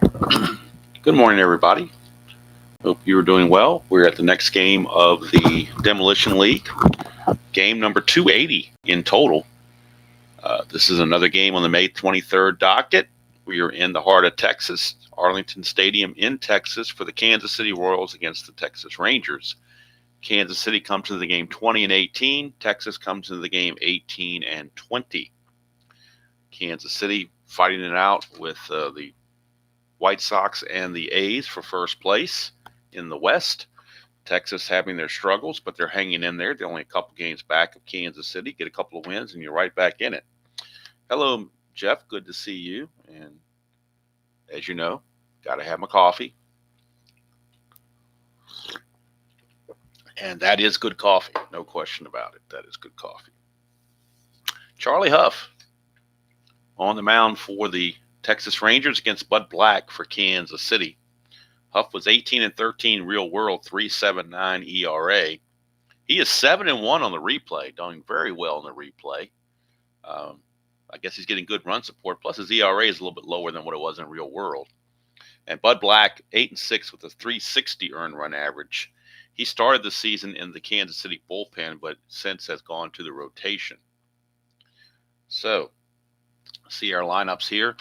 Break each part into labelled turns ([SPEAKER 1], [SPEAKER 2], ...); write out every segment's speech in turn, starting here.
[SPEAKER 1] Good morning, everybody. Hope you are doing well. We're at the next game of the Demolition League, game number 280 in total. This is another game on the May 23rd docket. We are in the heart of Texas, Arlington Stadium in Texas for the Kansas City Royals against the Texas Rangers. Kansas City comes to the game 20-18. Texas comes into the game 18-20. Kansas City fighting it out with the White Sox and the A's for first place in the West. Texas having their struggles, but they're hanging in there. They're only a couple games back of Kansas City. Get a couple of wins, and you're right back in it. Hello, Jeff. Good to see you. And as you know, got to have my coffee. And that is good coffee. No question about it. That is good coffee. Charlie Hough on the mound for the Texas Rangers against Bud Black for Kansas City. Hough was 18-13 real world, 3.79 ERA. He is 7-1 on the replay, doing very well in the replay. I guess he's getting good run support. Plus, his ERA is a little bit lower than what it was in real world. And Bud Black, 8-6 with a 360 earned run average. He started the season in the Kansas City bullpen, but since has gone to the rotation. So, see our lineups here.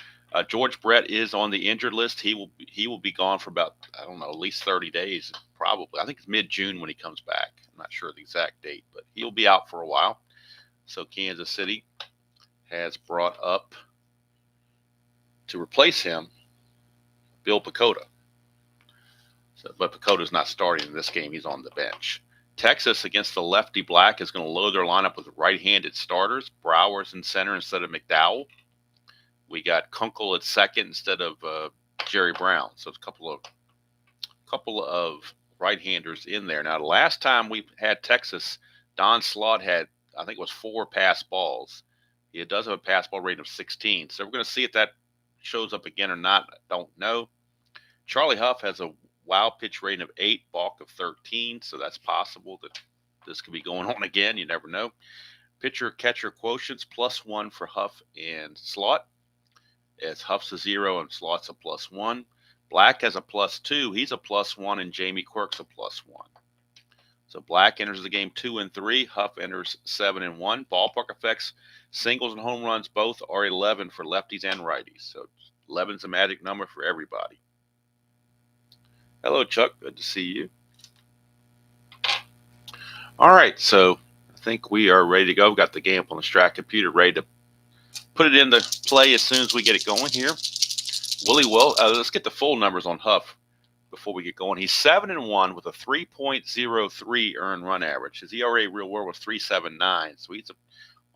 [SPEAKER 1] George Brett is on the injured list. He will be gone for about, I don't know, at least 30 days, probably. I think it's mid-June when he comes back. I'm not sure the exact date, but he'll be out for a while. So Kansas City has brought up to replace him Bill Pecota. But Pecota's not starting in this game. He's on the bench. Texas against the lefty Black is going to load their lineup with right-handed starters. Browers in center instead of McDowell. We got Kunkel at second instead of Jerry Brown. So it's a couple of right-handers in there. Now, the last time we had Texas, Don Slaught had, I think it was 4 pass balls. He does have a pass ball rating of 16. So we're going to see if that shows up again or not. I don't know. Charlie Hough has a wild pitch rating of 8, balk of 13. So that's possible that this could be going on again. You never know. Pitcher-catcher quotients, +1 for Hough and Slaught. As Huff's a 0 and Slaught's a +1. Black has a +2. He's a +1, and Jamie Quirk's a +1. So Black enters the game 2-3. Hough enters 7-1. Ballpark effects, singles and home runs both are 11 for lefties and righties. So 11's a magic number for everybody. Hello, Chuck. Good to see you. All right, so I think we are ready to go. We've got the game up on the Strat computer ready to put it into play as soon as we get it going here. Let's get the full numbers on Hough before we get going. He's 7-1 with a 3.03 earned run average. His ERA real world was 3.79, so he's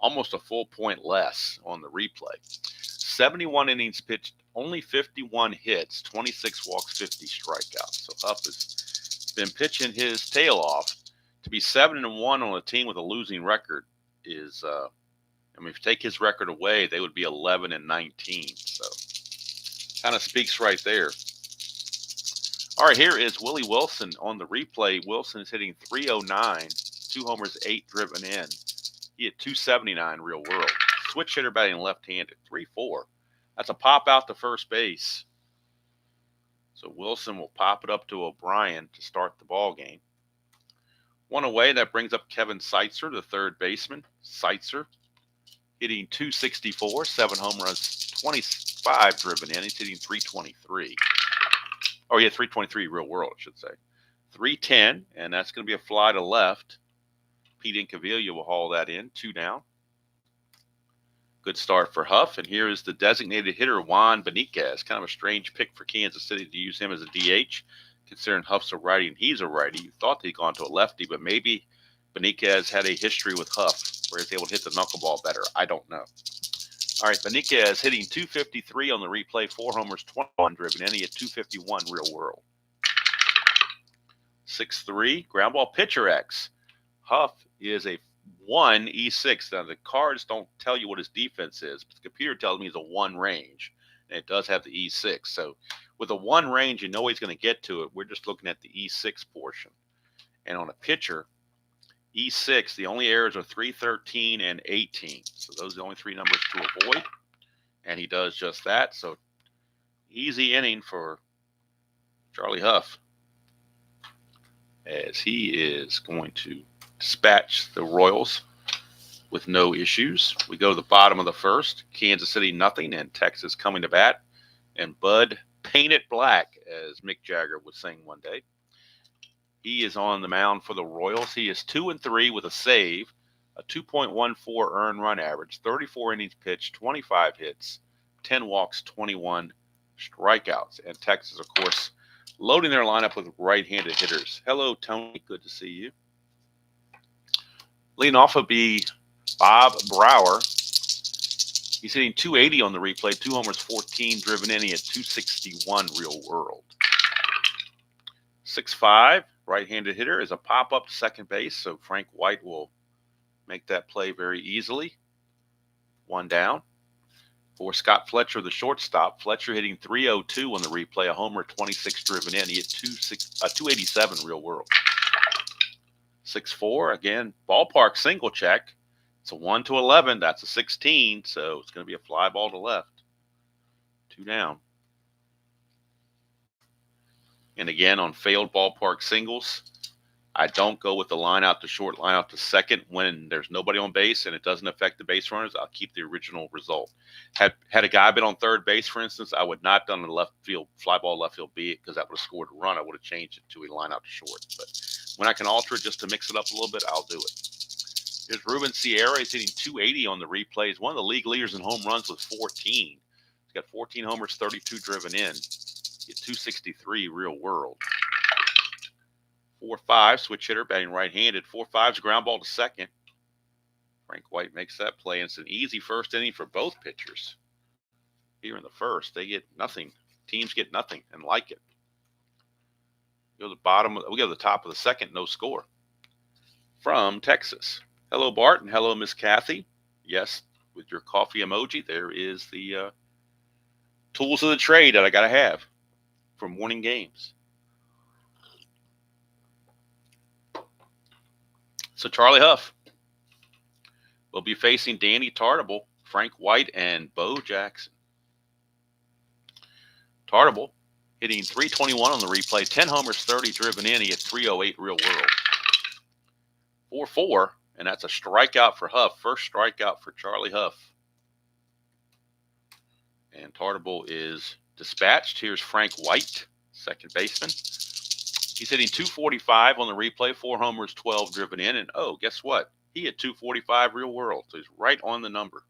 [SPEAKER 1] almost a full point less on the replay. 71 innings pitched, only 51 hits, 26 walks, 50 strikeouts. So Hough has been pitching his tail off. To be 7-1 on a team with a losing record is if you take his record away, they would be 11-19. So, kind of speaks right there. All right, here is Willie Wilson on the replay. Wilson is hitting 309, 2 homers, 8 driven in. He hit 279 real world. Switch hitter batting left-handed, 3-4. That's a pop out to first base. So Wilson will pop it up to O'Brien to start the ball game. 1 away, that brings up Kevin Seitzer, the third baseman. Seitzer hitting 264, 7 home runs, 25 driven in. He's hitting 323. Oh, yeah, 323 real world, I should say. 310, and that's going to be a fly to left. Pete Incaviglia will haul that in, 2 down. Good start for Hough, and here is the designated hitter, Juan Beniquez. Kind of a strange pick for Kansas City to use him as a DH, considering Huff's a righty and he's a righty. You thought he'd gone to a lefty, but maybe Beniquez had a history with Hough where he's able to hit the knuckleball better. I don't know. All right, Beniquez hitting 253 on the replay, 4 homers, 21 driven in. He had 251 real world. 6-3, ground ball pitcher X. Hough is a 1 E6. Now, the cards don't tell you what his defense is, but the computer tells me he's a 1 range, and it does have the E6. So with a 1 range, you know he's going to get to it. We're just looking at the E6 portion. And on a pitcher, E6, the only errors are 313 and 18. So those are the only 3 numbers to avoid. And he does just that. So easy inning for Charlie Hough, as he is going to dispatch the Royals with no issues. We go to the bottom of the first. Kansas City nothing, and Texas coming to bat. And Bud paint it black, as Mick Jagger would sing one day. He is on the mound for the Royals. He is 2-3 with a save, a 2.14 earned run average, 34 innings pitched, 25 hits, 10 walks, 21 strikeouts. And Texas, of course, loading their lineup with right-handed hitters. Hello, Tony. Good to see you. Leading off will be Bob Brower. He's hitting 280 on the replay, 2 homers, 14 driven in. He had 261 real world. 6'5", right-handed hitter, is a pop-up to second base, so Frank White will make that play very easily. 1 down. For Scott Fletcher, the shortstop, Fletcher hitting 302 on the replay, a homer, 26 driven in. He hit 287 real world. 6'4", again, ballpark single check. It's a 1-11. That's a 16, so it's going to be a fly ball to left. 2 down. And again, on failed ballpark singles, I don't go with the line out to short, line out to second when there's nobody on base and it doesn't affect the base runners. I'll keep the original result. Had a guy been on third base, for instance, I would not have done the left field, fly ball left field B, because that would have scored a run. I would have changed it to a line out to short. But when I can alter it just to mix it up a little bit, I'll do it. Here's Ruben Sierra. He's hitting 280 on the replays. One of the league leaders in home runs with 14. He's got 14 homers, 32 driven in. He had 263 real world. 4-5, switch hitter, batting right-handed. 4-5's a ground ball to second. Frank White makes that play, and it's an easy first inning for both pitchers. Here in the first, they get nothing. Teams get nothing and like it. We go to the top of the second, no score. From Texas. Hello, Bart, and hello, Miss Kathy. Yes, with your coffee emoji, there is the tools of the trade that I got to have for morning games. So Charlie Hough will be facing Danny Tartable, Frank White, and Bo Jackson. Tartable hitting 321 on the replay, 10 homers, 30 driven in. He had 308 real world. 4-4, and that's a strikeout for Hough. First strikeout for Charlie Hough. And Tartable is dispatched. Here's Frank White, second baseman. He's hitting 245 on the replay, 4 homers, 12 driven in. And, oh, guess what? He had 245 real world, so he's right on the number.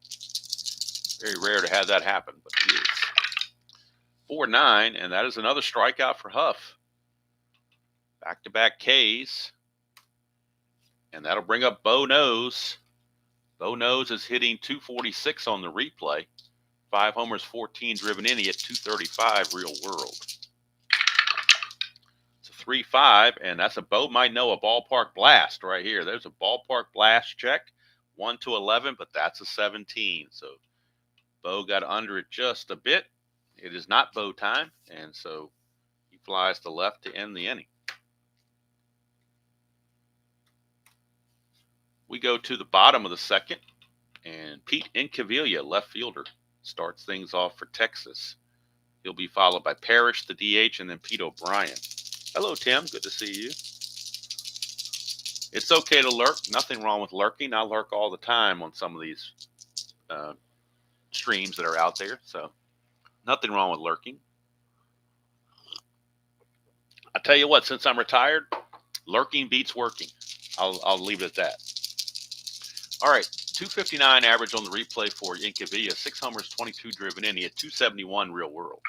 [SPEAKER 1] Very rare to have that happen, but he is. 4-9, and that is another strikeout for Hough. Back-to-back Ks. And that'll bring up Bo Nose. Bo Nose is hitting 246 on the replay. 5 homers, 14 driven in. He hit 235 real world. It's a 3-5, and that's a Bo might know a ballpark blast right here. There's a ballpark blast check. 1-11, but that's a 17. So Bo got under it just a bit. It is not Bo time, and so he flies to left to end the inning. We go to the bottom of the second, and Pete Incaviglia, left fielder, starts things off for Texas. He'll be followed by Parrish, the DH, and then Pete O'Brien. Hello, Tim. Good to see you. It's okay to lurk. Nothing wrong with lurking. I lurk all the time on some of these streams that are out there, so nothing wrong with lurking. I tell you what, since I'm retired, lurking beats working. I'll leave it at that. All right, 259 average on the replay for Incaviglia. 6 homers, 22 driven in. He had 271 real world.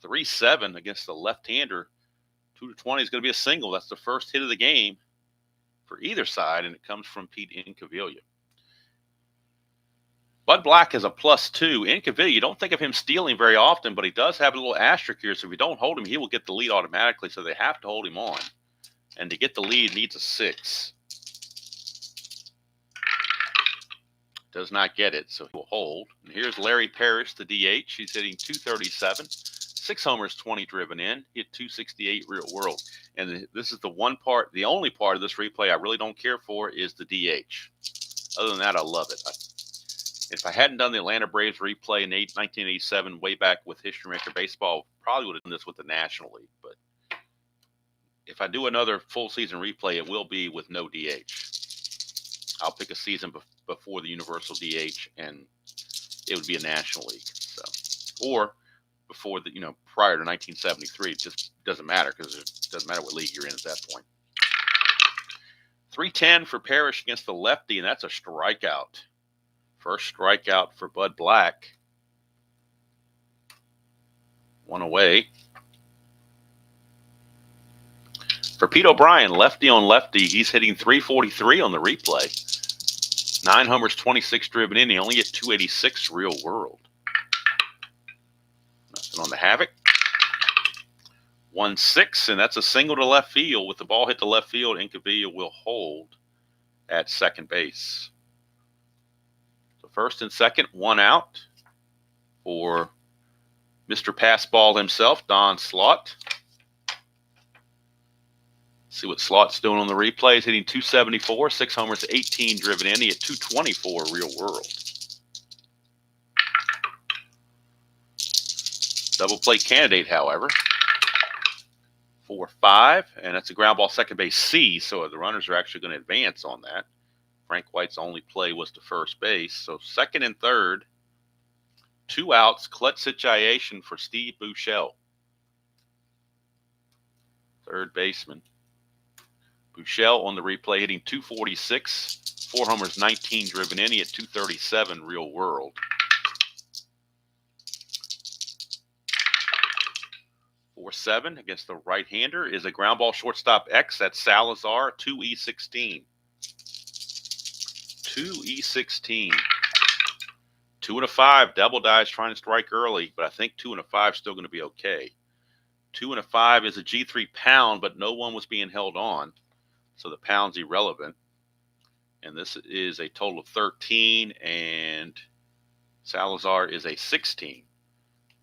[SPEAKER 1] 3-7 against the left-hander. 2-20 is going to be a single. That's the first hit of the game for either side, and it comes from Pete Incaviglia. Bud Black is a +2. Incaviglia, you don't think of him stealing very often, but he does have a little asterisk here. So if you don't hold him, he will get the lead automatically. So they have to hold him on. And to get the lead, needs a 6. Does not get it, so he will hold. And here's Larry Parrish, the DH. He's hitting 237. 6 homers, 20 driven in. He hit 268 real world. And this is the only part of this replay I really don't care for is the DH. Other than that, I love it. If I hadn't done the Atlanta Braves replay in 1987, way back with History Maker Baseball, probably would have done this with the National League. But if I do another full season replay, it will be with no DH. I'll pick a season before the Universal DH, and it would be a National League. So, or before the, prior to 1973, it just doesn't matter because it doesn't matter what league you're in at that point. 310 for Parrish against the lefty, and that's a strikeout. First strikeout for Bud Black. One away. For Pete O'Brien, lefty on lefty, he's hitting 343 on the replay. 9 homers, 26 driven in. He only hit 286 real world. Nothing on the Havoc. 1-6, and that's a single to left field. With the ball hit to left field, Incavilla will hold at second base. So first and second, one out for Mr. Passball himself, Don Slaught. See what Slaught's doing on the replay. He's hitting 274, 6 homers, 18 driven in. He hit 224 real world. Double play candidate, however. 4-5, and that's a ground ball second base C, so the runners are actually going to advance on that. Frank White's only play was to first base. So second and third, 2 outs, clutch situation for Steve Buechele. Third baseman. Buechele on the replay hitting 246, 4 homers, 19 driven in. He hit 237 real world. 4-7 against the right-hander is a ground ball shortstop X. That's Salazar, 2E16. 2E16. 2 and a 5. Double dies trying to strike early, but I think 2 and a 5 is still going to be okay. 2 and a 5 is a G3 pound, but no one was being held on, so the pound's irrelevant. And this is a total of 13, and Salazar is a 16.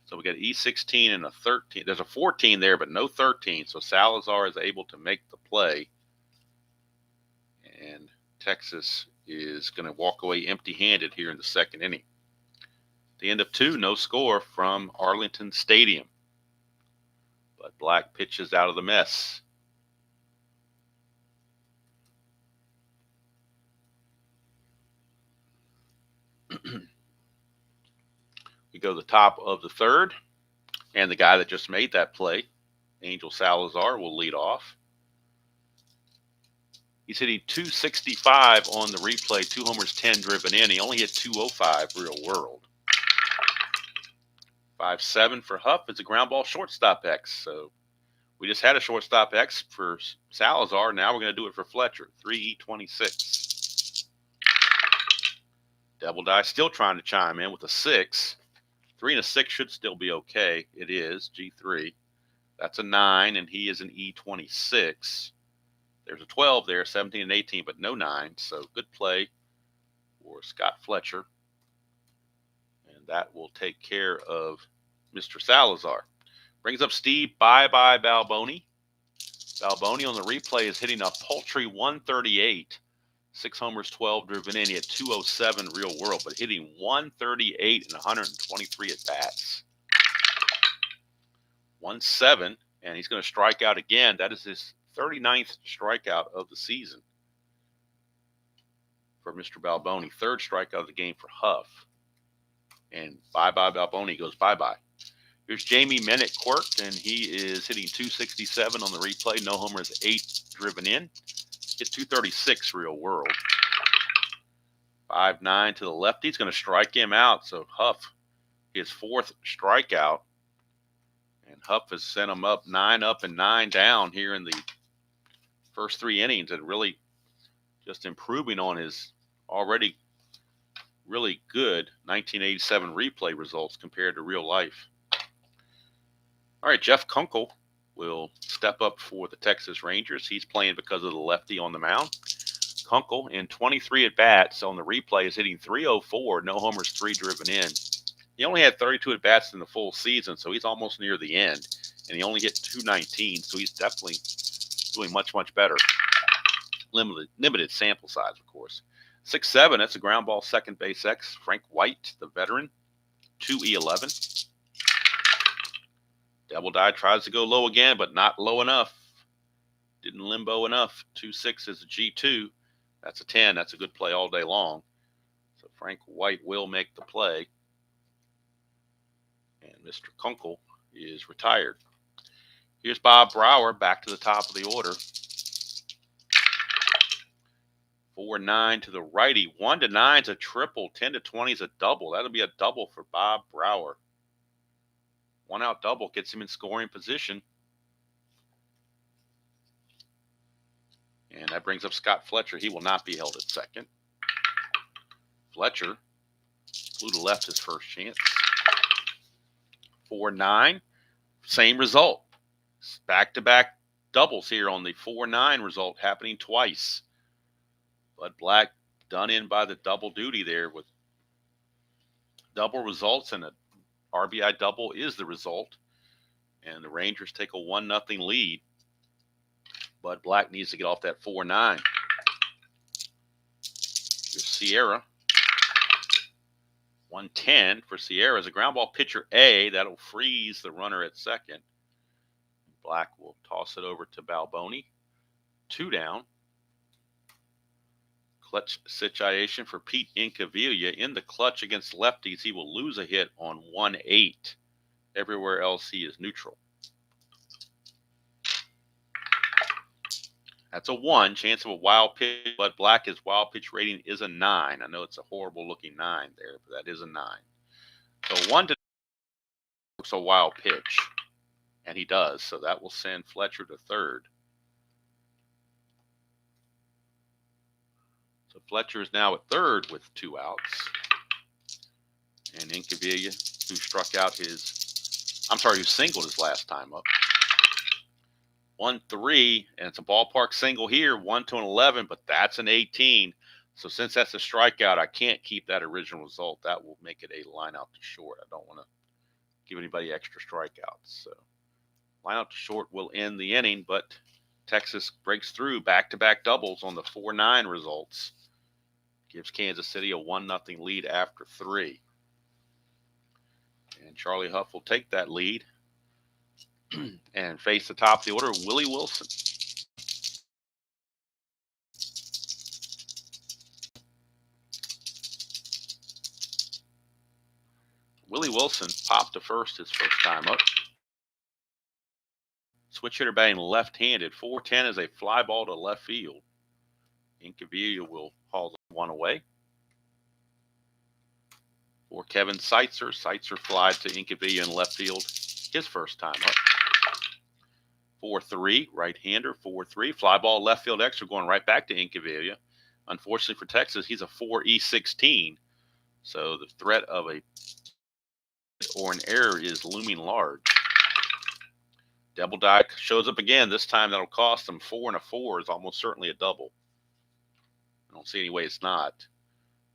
[SPEAKER 1] So we got E16 and a 13. There's a 14 there, but no 13. So Salazar is able to make the play. And Texas is going to walk away empty-handed here in the second inning. At the end of 2, no score from Arlington Stadium. But Black pitches out of the mess. We go to the top of the third, and the guy that just made that play, Angel Salazar, will lead off. He's hitting 265 on the replay, 2 homers, 10 driven in. He only hit 205 real world. 5-7 for Hough. It's a ground ball shortstop X. So we just had a shortstop X for Salazar. Now we're going to do it for Fletcher. 3E26. Double Die still trying to chime in with a 6. 3 and a 6 should still be okay. It is G3. That's a 9, and he is an E26. There's a 12 there, 17 and 18, but no 9. So good play for Scott Fletcher. And that will take care of Mr. Salazar. Brings up Steve Bye-Bye Balboni. Balboni on the replay is hitting a paltry 138. 6 homers, 12 driven in. He had 207 real world, but hitting 138 and 123 at-bats. 1-7, and he's going to strike out again. That is his 39th strikeout of the season for Mr. Balboni. 3rd strikeout of the game for Hough. And bye-bye Balboni goes bye-bye. Here's Jamie Minnick quirked, and he is hitting 267 on the replay. No homers, 8 driven in. Hit 236 real world. 5-9 to the lefty. He's going to strike him out. So Hough, his 4th strikeout. And Hough has sent him up 9 up and 9 down here in the first 3 innings, and really just improving on his already really good 1987 replay results compared to real life. All right, Jeff Kunkel will step up for the Texas Rangers. He's playing because of the lefty on the mound. Kunkel, in 23 at-bats on the replay, is hitting 304, no homers, 3 driven in. He only had 32 at-bats in the full season, so he's almost near the end. And he only hit 219, so he's definitely doing much, much better. Limited sample size, of course. 6-7, that's a ground ball second base X. Frank White, the veteran, 2E11. Double die tries to go low again, but not low enough. Didn't limbo enough. 2-6 is a G2. That's a 10. That's a good play all day long. So Frank White will make the play. And Mr. Kunkel is retired. Here's Bob Brower back to the top of the order. 4-9 to the righty. 1-9 is a triple. 10-20 is a double. That'll be a double for Bob Brower. One out double gets him in scoring position. And that brings up Scott Fletcher. He will not be held at second. Fletcher flew to left his first chance. 4-9. Same result. Back-to-back doubles here on the 4-9 result happening twice. Bud Black done in by the double duty there with double results, and an RBI double is the result. And the Rangers take a 1-0 lead. Bud Black needs to get off that 4-9. Here's Sierra. 1-10 for Sierra as a ground ball pitcher A. That'll freeze the runner at second. Black will toss it over to Balboni. 2 down. Clutch situation for Pete Incaviglia. In the clutch against lefties, he will lose a hit on 1-8. Everywhere else, he is neutral. That's a 1. Chance of a wild pitch, but Black, his wild pitch rating is a 9. I know it's a horrible looking 9 there, but that is a 9. So 1 to looks a wild pitch, and he does. So that will send Fletcher to third. So Fletcher is now at third with 2 outs. And Incaviglia, who who singled his last time up. 1-3, and it's a ballpark single here, 1-11, but that's an 18. So since that's a strikeout, I can't keep that original result. That will make it a line out to short. I don't want to give anybody extra strikeouts. So line out to short will end the inning, but Texas breaks through back-to-back doubles on the 4-9 results. Gives Kansas City a 1-0 lead after 3. And Charlie Hough will take that lead and face the top of the order, Willie Wilson. Willie Wilson popped to first his first time up. Switch hitter batting left-handed. 4-10 is a fly ball to left field. Incaviglia will haul one away. For Kevin Seitzer. Seitzer flied to Incaviglia in left field his first time up. 4-3, right-hander, 4-3. Fly ball left field extra going right back to Incaviglia. Unfortunately for Texas, he's a 4E16. So the threat of a or an error is looming large. Double die shows up again. This time that'll cost him 4 and a 4 is almost certainly a double. I don't see any way it's not.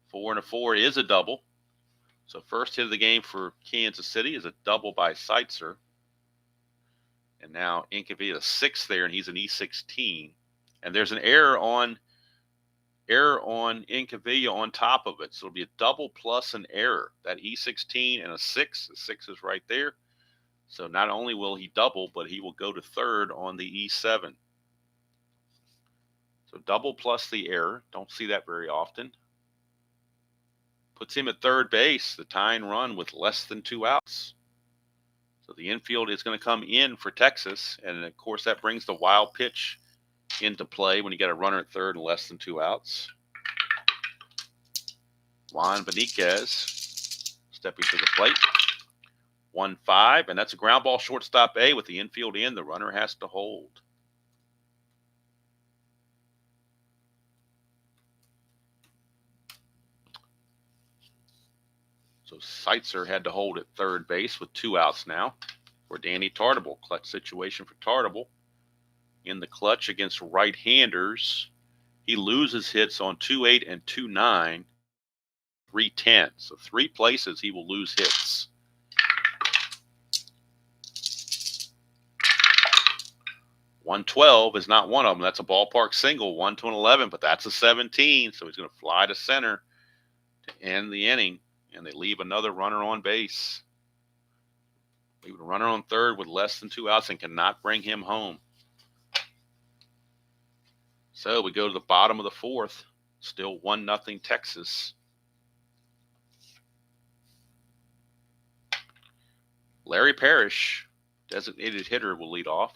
[SPEAKER 1] 4 and a 4 is a double. So first hit of the game for Kansas City is a double by Seitzer. And now Incaviglia 6 there, and he's an E16. And there's an error on Incaviglia on top of it. So it'll be a double plus an error. That E16 and a 6. The 6 is right there. So not only will he double, but he will go to third on the E7. So double plus the error. Don't see that very often. Puts him at third base, the tying run with less than 2 outs. So the infield is going to come in for Texas. And, of course, that brings the wild pitch into play when you get a runner at third and less than 2 outs. Juan Beniquez stepping to the plate. 1-5, and that's a ground ball shortstop A with the infield in. The runner has to hold. So Seitzer had to hold at third base with 2 outs now for Danny Tartable. Clutch situation for Tartable. In the clutch against right-handers, he loses hits on 2-8 and 2-9, 3-10. So 3 places he will lose hits. 112 is not one of them. That's a ballpark single, 1 to an 11, but that's a 17. So he's going to fly to center to end the inning, and they leave another runner on base. Leave a runner on third with less than 2 outs and cannot bring him home. So we go to the bottom of the fourth. Still 1-0 Texas. Larry Parrish, designated hitter, will lead off.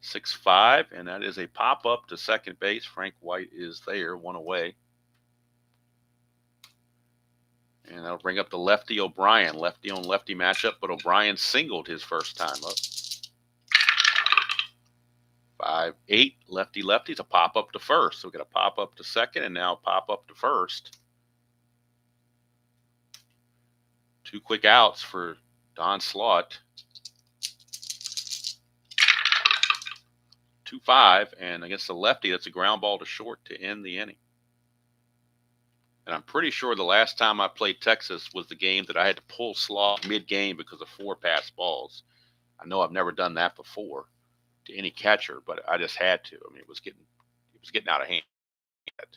[SPEAKER 1] 6-5, and that is a pop-up to second base. Frank White is there, one away. And that'll bring up the lefty O'Brien. Lefty on lefty matchup, but O'Brien singled his first time up. 5-8, lefty-lefty. It's a pop-up to first. So we got a pop-up to second, and now a pop-up to first. 2 quick outs for Don Slaught. 2-5, and against the lefty, that's a ground ball to short to end the inning. And I'm pretty sure the last time I played Texas was the game that I had to pull Slaught mid-game because of 4 passed balls. I know I've never done that before to any catcher, but I just had to. I mean, it was getting out of hand. I had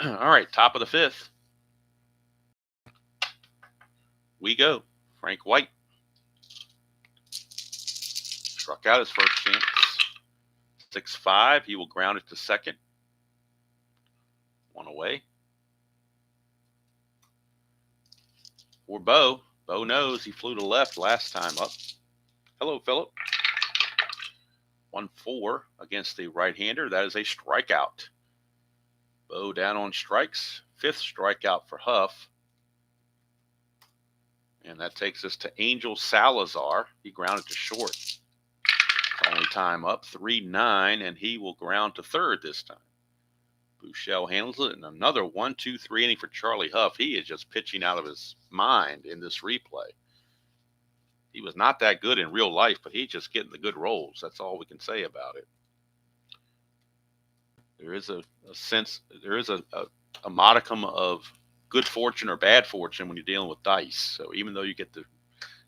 [SPEAKER 1] to. All right, top of the fifth. We go. Frank White struck out his first chance. 6-5. He will ground it to second. 1 away. For Bo. Bo knows he flew to left last time up. Hello, Philip. 1-4 against the right-hander. That is a strikeout. Bo down on strikes. 5th strikeout for Hough. And that takes us to Angel Salazar. He grounded to short. Only time up, 3-9, and he will ground to third this time. Bouchel handles it, and another 1-2-3 inning for Charlie Hough. He is just pitching out of his mind in this replay. He was not that good in real life, but he's just getting the good rolls. That's all we can say about it. There is a sense, there is a modicum of good fortune or bad fortune when you're dealing with dice. So even though you get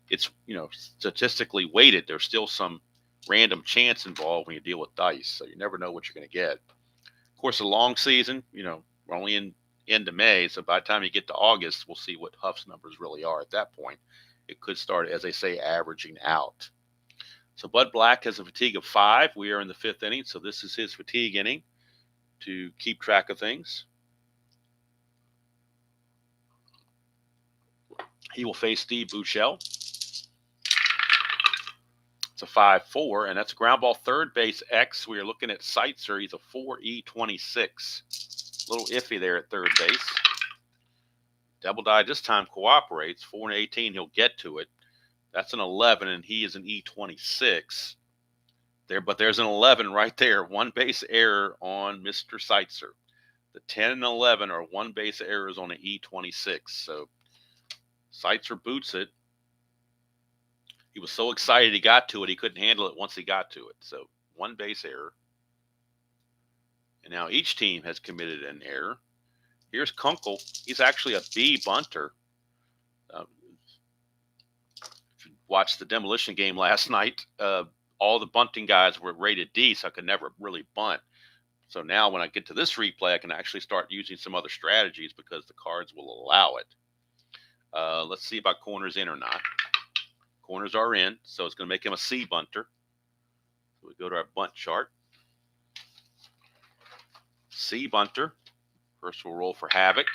[SPEAKER 1] it's statistically weighted, there's still some random chance involved when you deal with dice. So you never know what you're going to get. Of course, a long season, we're only in end of May. So by the time you get to August, we'll see what Huff's numbers really are at that point. It could start, as they say, averaging out. So Bud Black has a fatigue of 5. We are in the 5th inning. So this is his fatigue inning to keep track of things. He will face Steve Bouchel. It's a 5-4, and that's a ground ball third base X. We are looking at Seitzer. He's a 4.26. A little iffy there at third base. Double Die this time cooperates. 4-18, he'll get to it. That's an 11, and he is an E26. But there's an 11 right there. 1 base error on Mr. Seitzer. The 10 and 11 are 1 base errors on an E26. So Seitzer boots it. He was so excited he got to it, he couldn't handle it once he got to it. So 1 base error. And now each team has committed an error. Here's Kunkel. He's actually a B bunter. If you watched the demolition game last night, all the bunting guys were rated D, so I could never really bunt. So now when I get to this replay, I can actually start using some other strategies because the cards will allow it. Let's see about corners in or not. Corners are in, so it's going to make him a C bunter. So we go to our bunt chart. C bunter. First we'll roll for Havoc.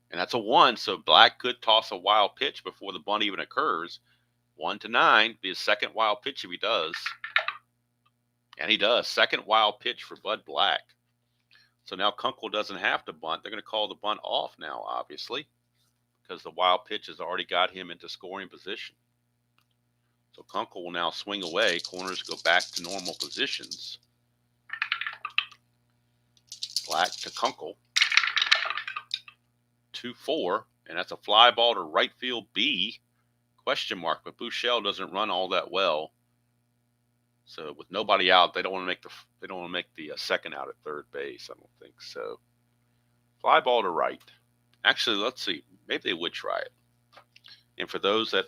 [SPEAKER 1] And that's a 1, so Black could toss a wild pitch before the bunt even occurs. 1-9, be his second wild pitch if he does. And he does. Second wild pitch for Bud Black. So now Kunkel doesn't have to bunt. They're going to call the bunt off now, obviously, because the wild pitch has already got him into scoring position. So Kunkel will now swing away. Corners go back to normal positions. Black to Kunkel. 2-4, and that's a fly ball to right field B. Question mark, but Bouchel doesn't run all that well. So with nobody out, they don't want to make the second out at third base. I don't think so. Fly ball to right. Actually, let's see. Maybe they would try it. And for those that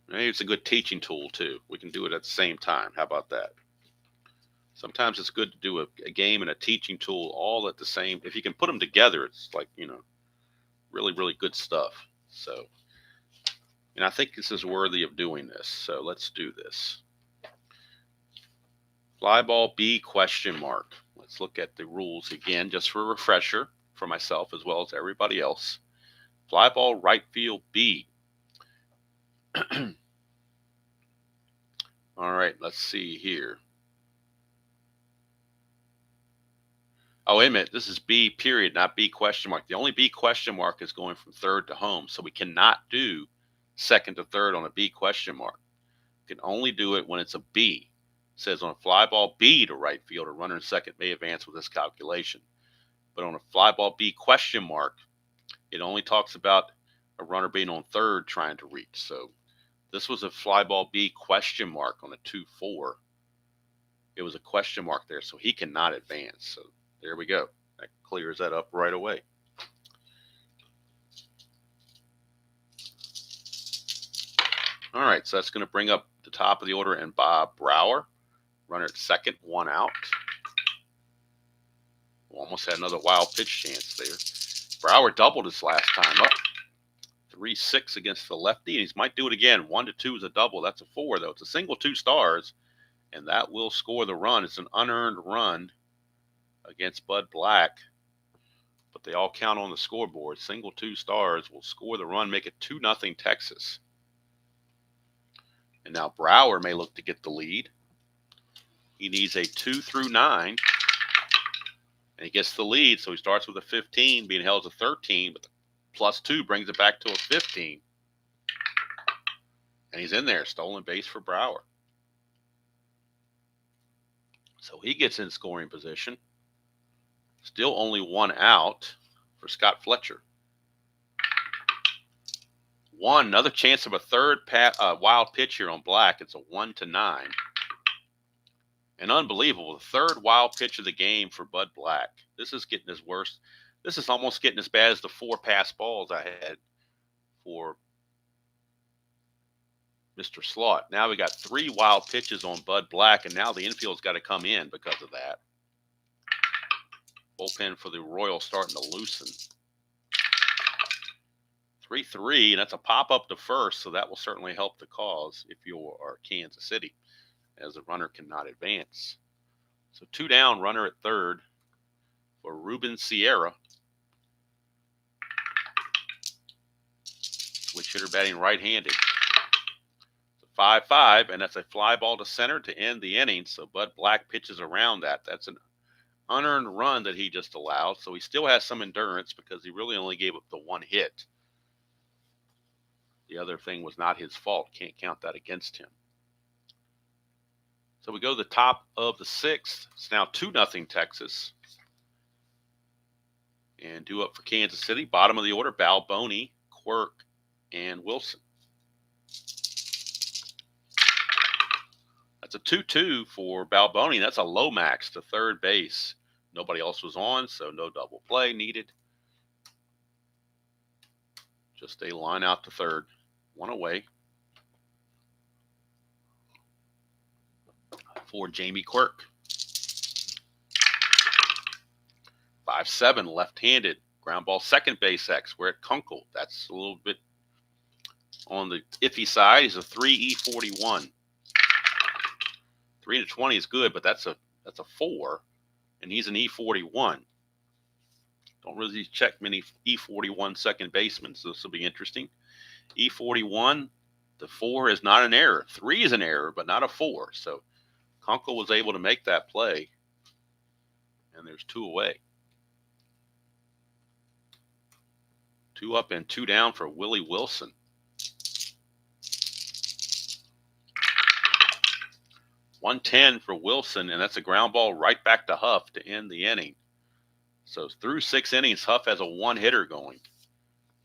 [SPEAKER 1] Maybe it's a good teaching tool too. We can do it at the same time. How about that? Sometimes it's good to do a game and a teaching tool all at the same. If you can put them together, it's like, really, really good stuff. So, and I think this is worthy of doing this. So let's do this. Fly ball B question mark. Let's look at the rules again, just for a refresher for myself as well as everybody else. Fly ball right field B. All right, let's see here. Oh, wait a minute. This is B period, not B question mark. The only B question mark is going from third to home. So we cannot do second to third on a B question mark. We can only do it when it's a B. It says on a fly ball B to right field, a runner in second may advance with this calculation. But on a fly ball B question mark, it only talks about a runner being on third trying to reach. So this was a fly ball B question mark on a 2-4. It was a question mark there, so he cannot advance. So there we go. That clears that up right away. All right, so that's going to bring up the top of the order and Bob Brower. Runner at second, 1 out. Almost had another wild pitch chance there. Brower doubled his last time up. 3-6 against the lefty, and he might do it again. 1-2 is a double. That's a 4, though. It's a single 2 stars, and that will score the run. It's an unearned run against Bud Black, but they all count on the scoreboard. Single 2 stars will score the run, make it 2-0 Texas. And now Brower may look to get the lead. He needs a 2 through 9, and he gets the lead, so he starts with a 15, being held to 13, but the +2 brings it back to a 15. And he's in there, stolen base for Brower. So he gets in scoring position. Still only 1 out for Scott Fletcher. Another chance of a third wild pitch here on Black. It's a 1-9. And unbelievable, the third wild pitch of the game for Bud Black. This is getting his worst. This is almost getting as bad as the 4 pass balls I had for Mr. Slot. Now we got 3 wild pitches on Bud Black, and now the infield's got to come in because of that. Bullpen for the Royals starting to loosen. 3-3, and that's a pop-up to first, so that will certainly help the cause if you are Kansas City, as the runner cannot advance. So 2 down, runner at third for Ruben Sierra. Switch hitter batting right-handed. It's a 5-5, and that's a fly ball to center to end the inning, so Bud Black pitches around that. That's an unearned run that he just allowed, so he still has some endurance because he really only gave up the 1 hit. The other thing was not his fault. Can't count that against him. So we go to the top of the 6th. It's now 2-0 Texas. And due up for Kansas City. Bottom of the order, Balboni, Quirk, and Wilson. That's a 2-2 for Balboni. That's a low max to third base. Nobody else was on, so no double play needed. Just a line out to third. 1 away for Jamie Quirk. 5-7, left-handed. Ground ball, second base X. We're at Kunkel. That's a little bit on the iffy side. He's a 3 E41. 3-20 is good, but that's a 4, and he's an E41. Don't really check many E41 second basemen, so this will be interesting. E41, the 4 is not an error. 3 is an error, but not a 4. So Kunkel was able to make that play, and there's 2 away. 2 up and 2 down for Willie Wilson. 110 for Wilson, and that's a ground ball right back to Hough to end the inning. So through 6 innings, Hough has a 1-hitter going,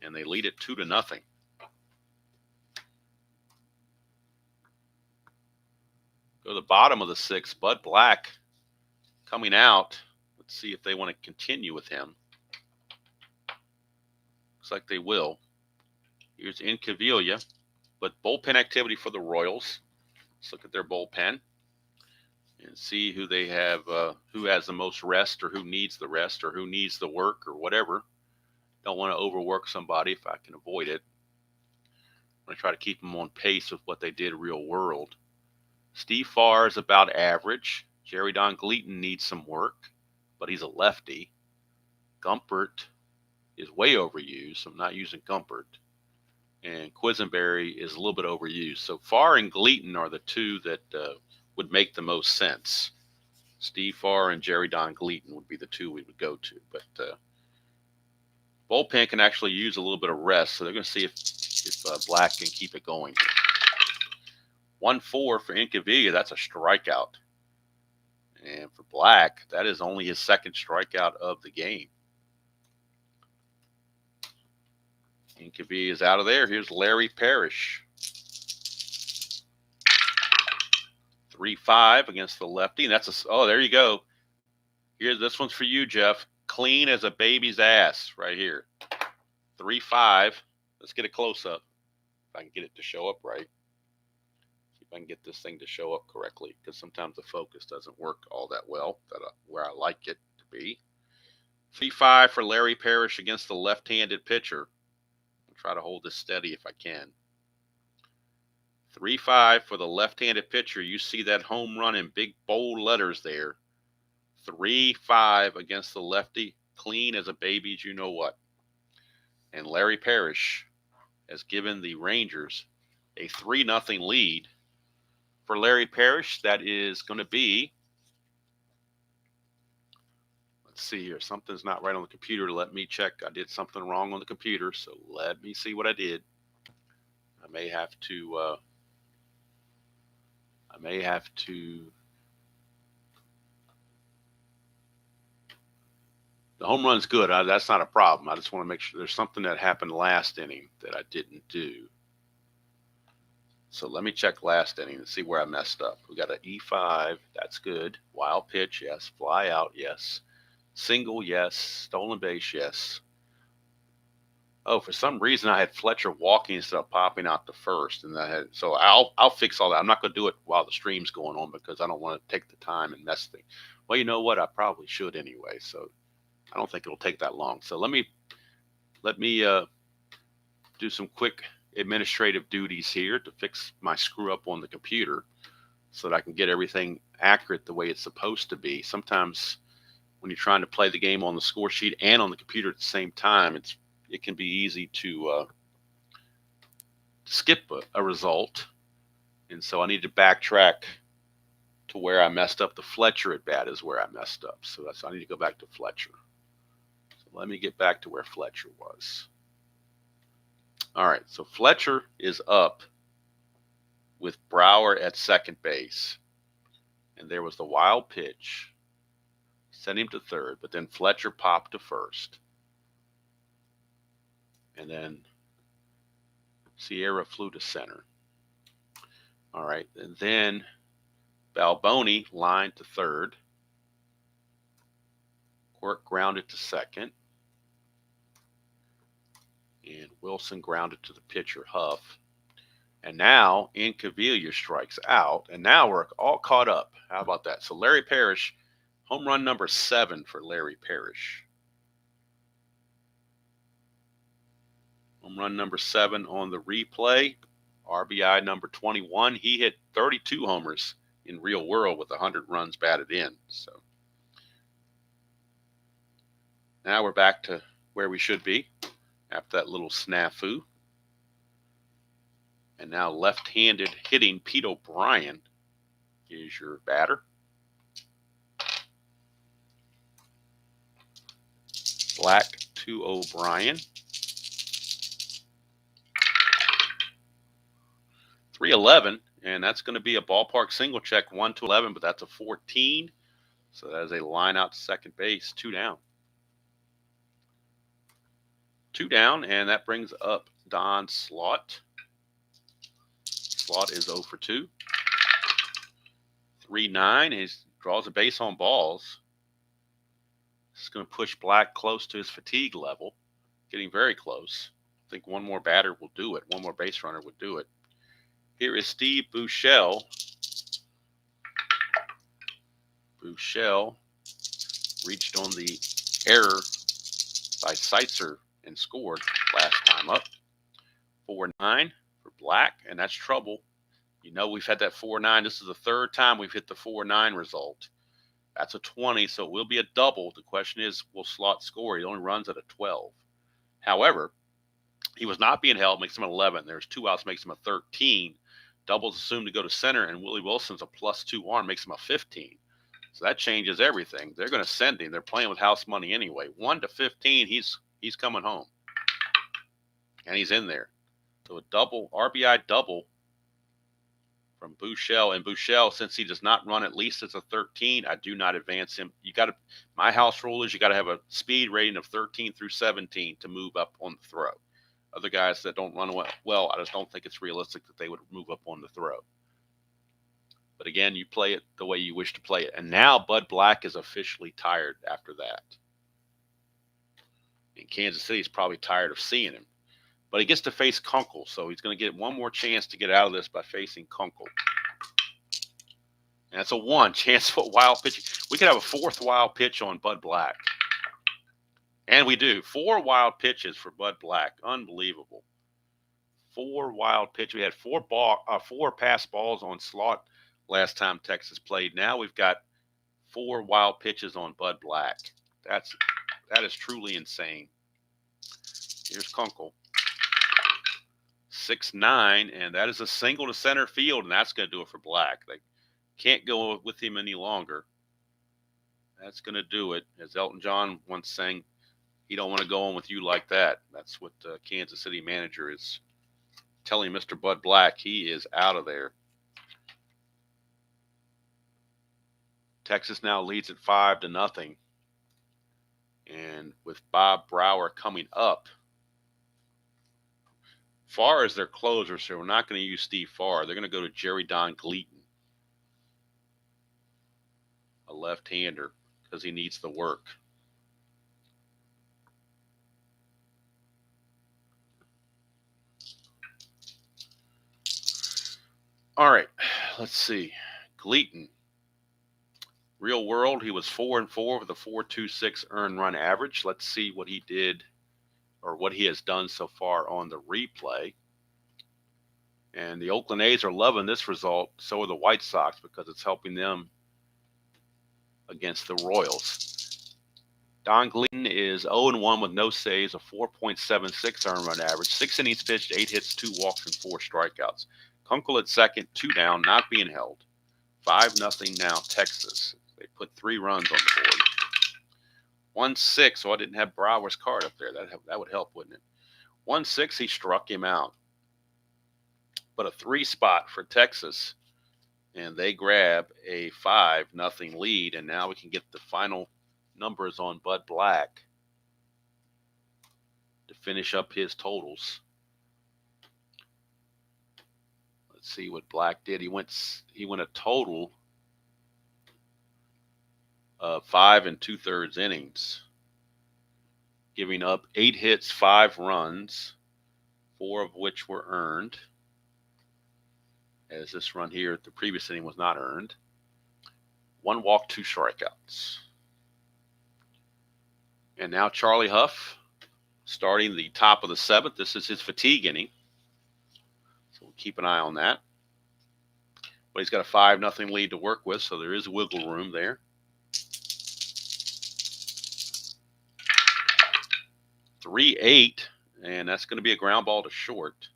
[SPEAKER 1] and they lead it 2-0. Go to the bottom of the 6th. Bud Black coming out. Let's see if they want to continue with him. Looks like they will. Here's Incaviglia. But bullpen activity for the Royals. Let's look at their bullpen and see who they have, who has the most rest, or who needs the rest, or who needs the work, or whatever. Don't want to overwork somebody if I can avoid it. I'm going to try to keep them on pace with what they did real world. Steve Farr is about average. Jerry Don Gleaton needs some work, but he's a lefty. Gumpert is way overused, so I'm not using Gumpert. And Quisenberry is a little bit overused. So Farr and Gleaton are the two that would make the most sense. Steve Farr and Jerry Don Gleaton would be the two we would go to. But bullpen can actually use a little bit of rest, so they're going to see if Black can keep it going. 1-4 for Incaviglia. That's a strikeout. And for Black, that is only his second strikeout of the game. Incaviglia is out of there. Here's Larry Parrish. 3-5 against the lefty. And that's oh, there you go. This one's for you, Jeff. Clean as a baby's ass right here. 3-5. Let's get a close-up. If I can get it to show up right. See if I can get this thing to show up correctly, because sometimes the focus doesn't work all that well where I like it to be. 3-5 for Larry Parrish against the left-handed pitcher. I'll try to hold this steady if I can. 3-5 for the left-handed pitcher. You see that home run in big bold letters there. 3-5 against the lefty. Clean as a baby's you know what. And Larry Parrish has given the Rangers a 3-0 lead. For Larry Parrish, that is going to be, let's see here, something's not right on the computer. Let me check. I did something wrong on the computer, so let me see what I did. I may have to the home run's good. That's not a problem. I just want to make sure there's something that happened last inning that I didn't do. So let me check last inning and see where I messed up. We got an E5. That's good. Wild pitch, yes. Fly out, yes. Single, yes. Stolen base, yes. Oh, for some reason I had Fletcher walking instead of popping out to first, and so I'll fix all that. I'm not going to do it while the stream's going on because I don't want to take the time and mess things. Well, you know what? I probably should anyway. So I don't think it'll take that long. So let me do some quick administrative duties here to fix my screw up on the computer so that I can get everything accurate the way it's supposed to be. Sometimes when you're trying to play the game on the score sheet and on the computer at the same time, it can be easy to skip a result. And so I need to backtrack to where I messed up. The Fletcher at bat is where I messed up. So I need to go back to Fletcher. So let me get back to where Fletcher was. All right, so Fletcher is up with Brower at second base. And there was the wild pitch. Sent him to third, but then Fletcher popped to first. And then Sierra flew to center. All right, and then Balboni lined to third. Quirk grounded to second. And Wilson grounded to the pitcher, Hough. And now Incaviglia strikes out. And now we're all caught up. How about that? So Larry Parrish, home run number 7 for Larry Parrish. Home run number 7 on the replay. RBI number 21. He hit 32 homers in real world with 100 runs batted in. So now we're back to where we should be after that little snafu. And now left-handed hitting Pete O'Brien is your batter. Black to O'Brien. 311, and that's going to be a ballpark single check, 1-11, but that's a 14. So that is a line out to second base, 2 down. 2 down, and that brings up Don Slaught. Slaught is 0 for 2. 3-9. He draws a base on balls. This is going to push Black close to his fatigue level, getting very close. I think one more batter will do it. One more base runner would do it. Here is Steve Buechele. Buechele reached on the error by Seitzer and scored last time up. 4-9 for Black, and that's trouble. You know, we've had that 4-9. This is the third time we've hit the 4-9 result. That's a 20, so it will be a double. The question is, will Slot score? He only runs at a 12. However, he was not being held, makes him an 11. There's 2 outs, makes him a 13. Doubles assumed to go to center, and Willie Wilson's a +2 arm, makes him a 15. So that changes everything. They're going to send him. They're playing with house money anyway. 1-15, he's coming home. And he's in there. So a double, RBI double from Buechele. And Buechele, since he does not run at least as a 13, I do not advance him. My house rule is you got to have a speed rating of 13 through 17 to move up on the throw. Other guys that don't run well, I just don't think it's realistic that they would move up on the throw. But again, you play it the way you wish to play it. And now Bud Black is officially tired after that. In Kansas City, he's probably tired of seeing him. But he gets to face Kunkel, so he's going to get one more chance to get out of this by facing Kunkel. And that's a 1 chance for wild pitch. We could have a 4th wild pitch on Bud Black. And we do. 4 wild pitches for Bud Black. Unbelievable. 4 wild pitches. We had 4 pass balls on Slot last time Texas played. Now we've got 4 wild pitches on Bud Black. That is truly insane. Here's Kunkel. 6-9, and that is a single to center field, and that's going to do it for Black. They can't go with him any longer. That's going to do it. As Elton John once sang, he don't want to go on with you like that. That's what the Kansas City manager is telling Mr. Bud Black. He is out of there. Texas now leads at 5-0. And with Bob Brower coming up, Farr is their closer, so we're not going to use Steve Farr. They're going to go to Jerry Don Gleaton, a left-hander, because he needs the work. All right, let's see. Gleaton, real world, he was 4-4 with a 4.26 earned run average. Let's see what he did, or what he has done so far on the replay. And the Oakland A's are loving this result. So are the White Sox, because it's helping them against the Royals. Don Gleaton is 0-1 with no saves, a 4.76 earned run average, 6 innings pitched, 8 hits, 2 walks, and 4 strikeouts. Kunkel at second, 2 down, not being held. 5-0 now, Texas. They put 3 runs on the board. 1-6, so I didn't have Brower's card up there. That would help, wouldn't it? 1-6, he struck him out. But a 3 spot for Texas, and they grab a 5-0 lead, and now we can get the final numbers on Bud Black to finish up his totals. Let's see what Black did. He went a total of 5 2/3 innings, giving up 8 hits, 5 runs, 4 of which were earned. As this run here, the previous inning was not earned. 1 walk, 2 strikeouts. And now Charlie Hough starting the top of the 7th. This is his fatigue inning, so we'll keep an eye on that. But he's got a 5-0 lead to work with, so there is wiggle room there. 3-8, and that's going to be a ground ball to short.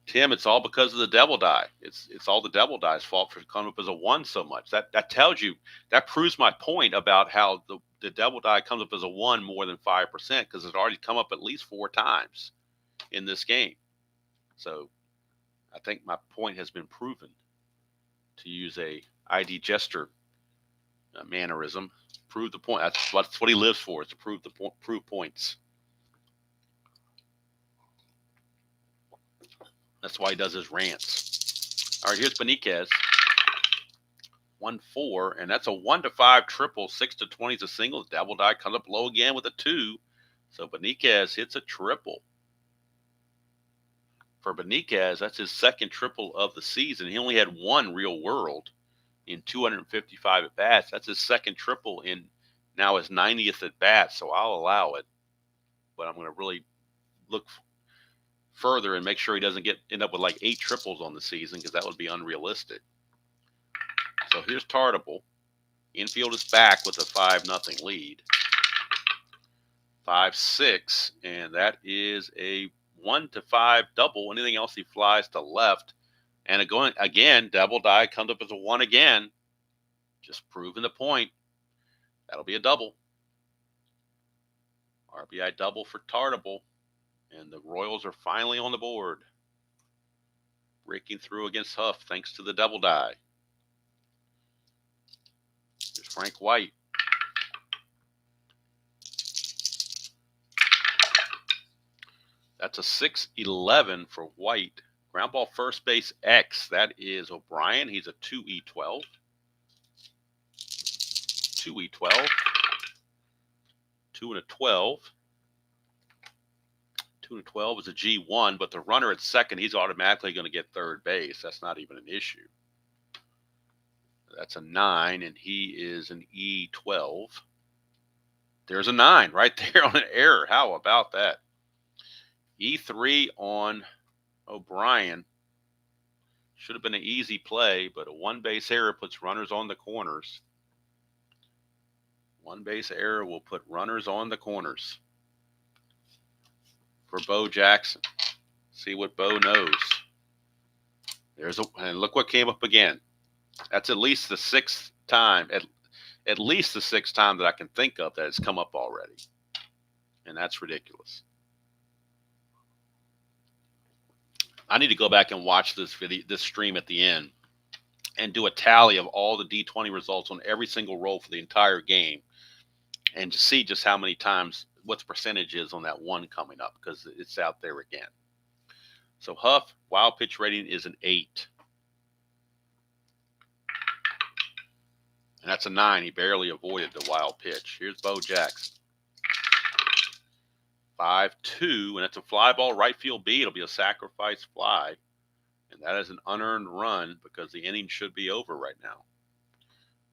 [SPEAKER 1] Tim, it's all because of the double die. It's all the double die's fault for coming up as a 1 so much. That tells you, that proves my point about how the double die comes up as a 1 more than 5%, because it's already come up at least 4 times in this game. So I think my point has been proven, to use a ID Jester mannerism. Prove the point. That's what he lives for, is to prove points. That's why he does his rants. All right, here's Beniquez. 1-4, and that's a 1-5 triple. 6-20 is a single. Double die comes up low again with a 2. So Beniquez hits a triple. for Beniquez. That's his second triple of the season. He only had one real world in 255 at bats. That's his second triple in now his 90th at bat. So I'll allow it, but I'm going to really look further and make sure he doesn't end up with like 8 triples on the season, because that would be unrealistic. So here's Tartable. Infield is back with a 5-0 lead. 5-6, and that is a 1-5 double. Anything else, he flies to left. And going again, double die comes up as a 1 again. Just proving the point. That'll be a double. RBI double for Tartable. And the Royals are finally on the board. Breaking through against Hough thanks to the double die. Here's Frank White. That's a 6-11 for White. Ground ball first base X. That is O'Brien. He's a 2E12. 2E12. 2 and a 12. 2 and 12 is a G1, but the runner at second, he's automatically going to get third base. That's not even an issue. That's a 9, and he is an E12. There's a 9 right there on an error. How about that? E3 on O'Brien. Should have been an easy play, but a one-base error puts runners on the corners. One-base error will put runners on the corners for Bo Jackson. See what Bo knows. And look what came up again. That's at least the 6th time, at least the 6th time that I can think of that it's come up already. And that's ridiculous. I need to go back and watch this stream at the end and do a tally of all the D20 results on every single roll for the entire game, and to see just how many times, what the percentage is on that one coming up, because it's out there again. So Hough, wild pitch rating is an 8. And that's a 9. He barely avoided the wild pitch. Here's Bo Jackson. 5-2, and that's a fly ball right field B. It'll be a sacrifice fly. And that is an unearned run because the inning should be over right now.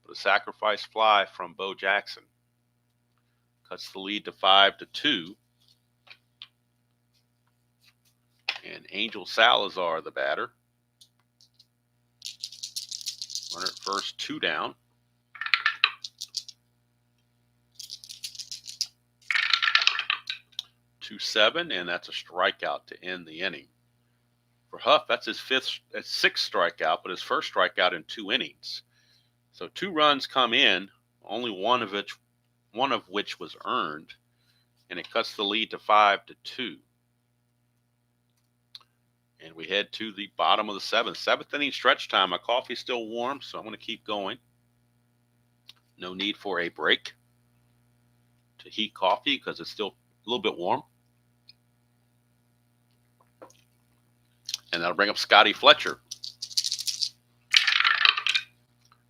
[SPEAKER 1] But a sacrifice fly from Bo Jackson cuts the lead to 5-2. And Angel Salazar, the batter. Runner at first, 2 down. 2-7, and that's a strikeout to end the inning. For Hough, that's his 6th strikeout, but his first strikeout in 2 innings. So 2 runs come in, only one of which was earned, and it cuts the lead to 5-2. And we head to the bottom of the 7th inning stretch time. My coffee's still warm, so I'm going to keep going. No need for a break to heat coffee because it's still a little bit warm. And that'll bring up Scotty Fletcher.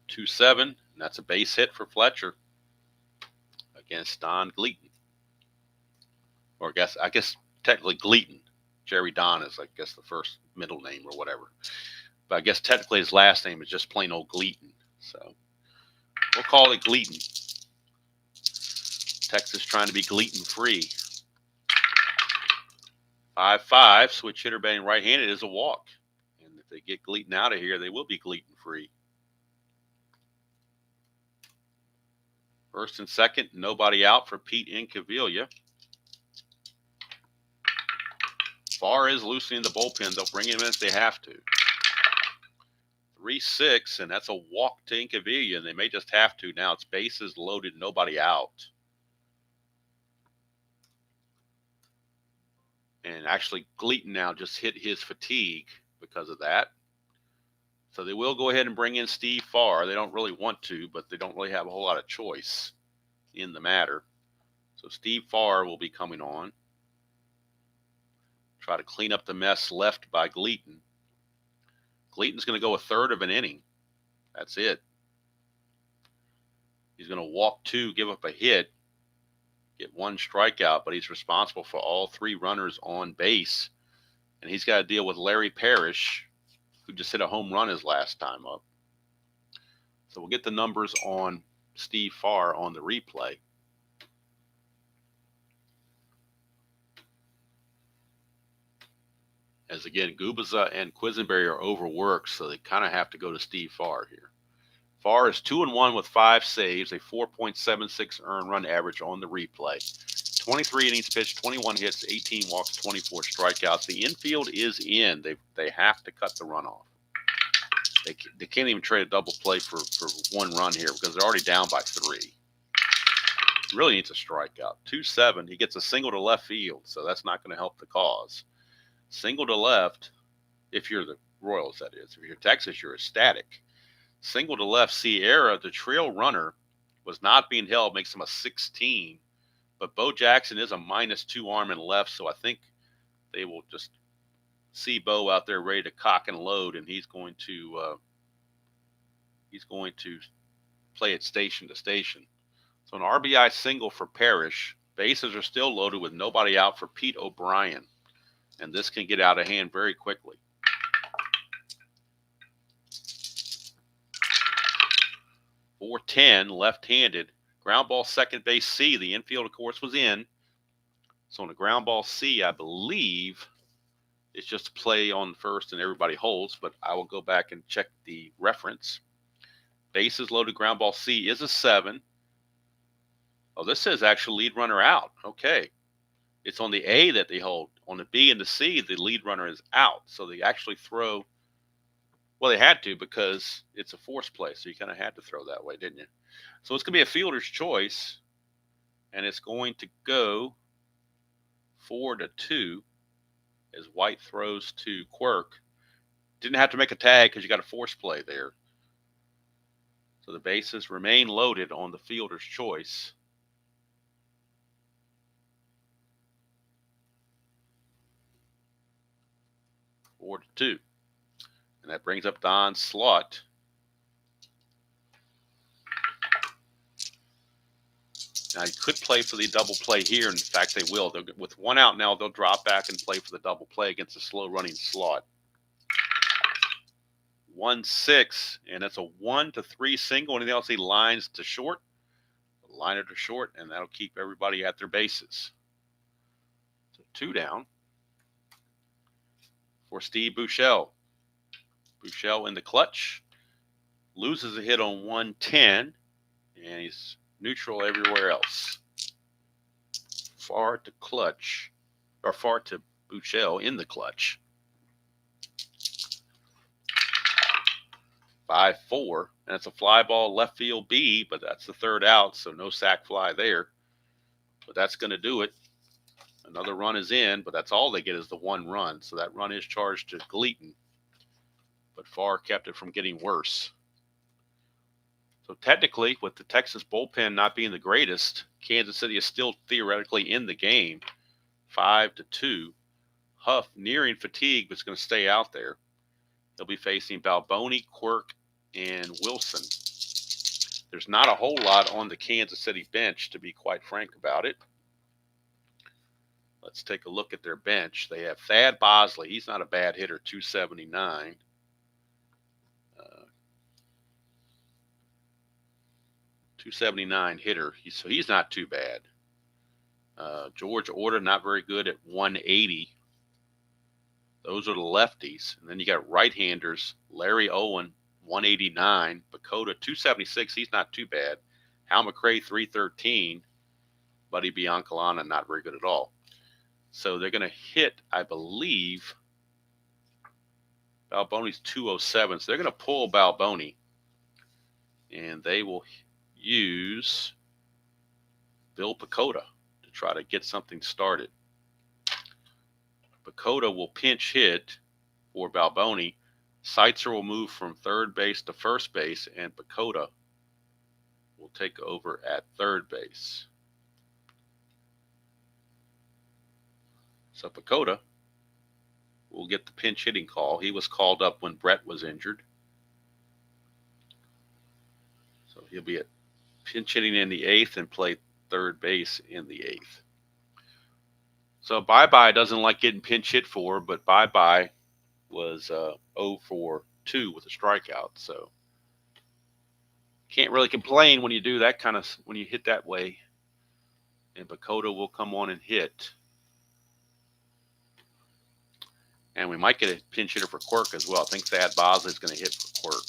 [SPEAKER 1] 2-7, and that's a base hit for Fletcher against Don Gleaton. Or I guess technically Gleaton. Jerry Don is, I guess, the first middle name or whatever. But I guess technically his last name is just plain old Gleaton. So we'll call it Gleaton. Texas trying to be Gleaton free. 5-5, switch hitter batting right-handed is a walk. And if they get Gleaton out of here, they will be Gleaton free. First and second, nobody out for Pete Incaviglia. Farr is loosening the bullpen. They'll bring him in if they have to. 3-6, and that's a walk to Incaviglia, and they may just have to. Now it's bases loaded, nobody out. And actually, Gleaton now just hit his fatigue because of that. So they will go ahead and bring in Steve Farr. They don't really want to, but they don't really have a whole lot of choice in the matter. So Steve Farr will be coming on. Try to clean up the mess left by Gleaton. Gleaton's going to go a third of an inning. That's it. He's going to walk 2, give up a hit, get 1 strikeout, but he's responsible for all 3 runners on base. And he's got to deal with Larry Parrish, who just hit a home run his last time up. So we'll get the numbers on Steve Farr on the replay. As again, Gubiza and Quisenberry are overworked, so they kind of have to go to Steve Farr here. Farr is 2-1 with 5 saves, a 4.76 earned run average on the replay. 23 innings pitched, 21 hits, 18 walks, 24 strikeouts. The infield is in. They have to cut the runoff. They can't even trade a double play for 1 run here because they're already down by 3. Really needs a strikeout. 2-7. He gets a single to left field, so that's not going to help the cause. Single to left, if you're the Royals, that is. If you're Texas, you're ecstatic. Single to left, Sierra, the trail runner, was not being held, makes him a 16. But Bo Jackson is a -2 arm and left, so I think they will just see Bo out there ready to cock and load, and he's going to play it station to station. So an RBI single for Parrish. Bases are still loaded with nobody out for Pete O'Brien, and this can get out of hand very quickly. .410, left-handed. Ground ball, second base C. The infield, of course, was in. So on the ground ball C, I believe it's just a play on first and everybody holds, but I will go back and check the reference. Bases loaded, ground ball C is a 7. Oh, this says actual lead runner out. Okay. It's on the A that they hold. On the B and the C, the lead runner is out. So they actually throw. Well, they had to because it's a force play. So you kind of had to throw that way, didn't you? So it's going to be a fielder's choice. And it's going to go 4-2 as White throws to Quirk. Didn't have to make a tag because you got a force play there. So the bases remain loaded on the fielder's choice. Four to 2. And that brings up Don Slaught. Now, you could play for the double play here. In fact, they will. With 1 out now, they'll drop back and play for the double play against a slow-running Slaught. 1-6, and that's a 1-3 single. Anything else, he lines to short. Liner to short, and that'll keep everybody at their bases. So 2 down for Steve Buechele. Buechele in the clutch. Loses a hit on 110, and he's neutral everywhere else. Far to clutch, or far to Buechele in the clutch. 5-4, and it's a fly ball left field B, but that's the 3rd out, so no sac fly there. But that's going to do it. Another run is in, but that's all they get is the 1 run. So that run is charged to Gleaton, but Farr kept it from getting worse. So technically, with the Texas bullpen not being the greatest, Kansas City is still theoretically in the game. 5-2. Hough nearing fatigue, but is going to stay out there. He'll be facing Balboni, Quirk, and Wilson. There's not a whole lot on the Kansas City bench, to be quite frank about it. Let's take a look at their bench. They have Thad Bosley. He's not a bad hitter, 279. .279 hitter, so he's not too bad. George Orta, not very good at 180. Those are the lefties. And then you got right-handers, Larry Owen, 189. Bakota, 276. He's not too bad. Hal McRae, 313. Buddy Biancalana, not very good at all. So they're going to hit, I believe, Balboni's 207. So they're going to pull Balboni. And they will use Bill Bakota to try to get something started. Bakota will pinch hit for Balboni. Seitzer will move from 3rd base to 1st base, and Bakota will take over at 3rd base. So Bakota will get the pinch hitting call. He was called up when Brett was injured. So he'll be at pinch hitting in the 8th and play 3rd base in the 8th. So bye-bye doesn't like getting pinch hit for, but bye-bye was 0 for 2 with a strikeout. So can't really complain when you do that kind of, when you hit that way. And Pacoda will come on and hit. And we might get a pinch hitter for Quirk as well. I think Thad Bosley is going to hit for Quirk.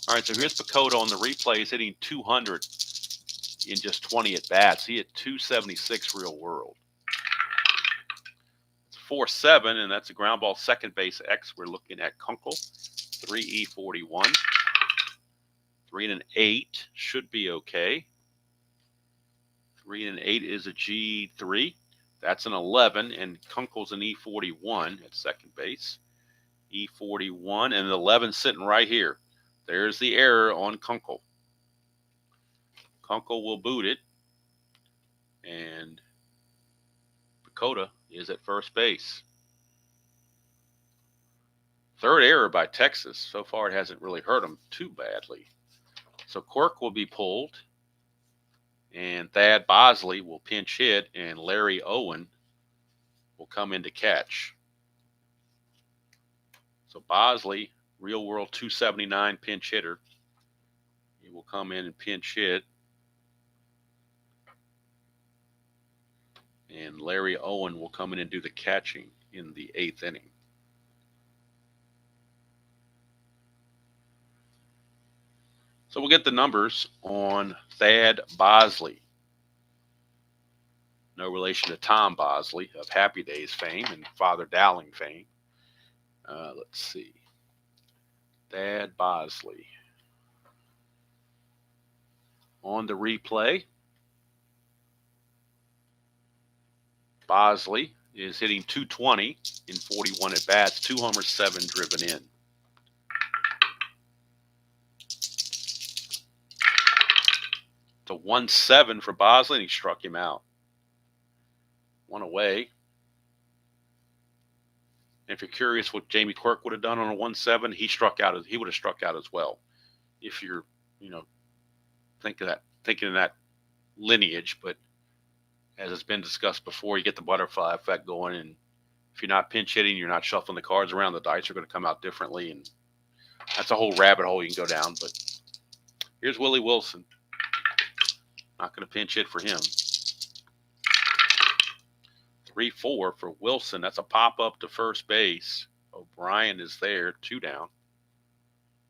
[SPEAKER 1] All right, so here's Pacoda on the replay. He's hitting 200 in just 20 at bats. He hit 276 real world. It's 4-7, and that's a ground ball second base X. We're looking at Kunkel, 3E41. 3 and an 8 should be okay. 3 and an 8 is a G3. That's an 11, and Kunkel's an E41 at second base. E41, and the 11 sitting right here. There's the error on Kunkel. Kunkel will boot it, and Pacoda is at first base. Third error by Texas. So far, it hasn't really hurt them too badly. So Quirk will be pulled, and Thad Bosley will pinch hit, and Larry Owen will come in to catch. So Bosley, real world 279 pinch hitter. He will come in and pinch hit. And Larry Owen will come in and do the catching in the 8th inning. So we'll get the numbers on Thad Bosley. No relation to Tom Bosley of Happy Days fame and Father Dowling fame. Let's see. Thad Bosley. On the replay, Bosley is hitting 220 in 41 at bats, 2 homers, 7 driven in. It's a 1-7 for Bosley, and he struck him out. 1 away. And if you're curious what Jamie Quirk would have done on a 1-7, he would have struck out as well. If you're, thinking in that lineage, but as it's been discussed before, you get the butterfly effect going, and if you're not pinch hitting, you're not shuffling the cards around, the dice are going to come out differently, and that's a whole rabbit hole you can go down. But here's Willie Wilson. Not going to pinch hit for him. 3-4 for Wilson. That's a pop-up to first base. O'Brien is there, 2 down.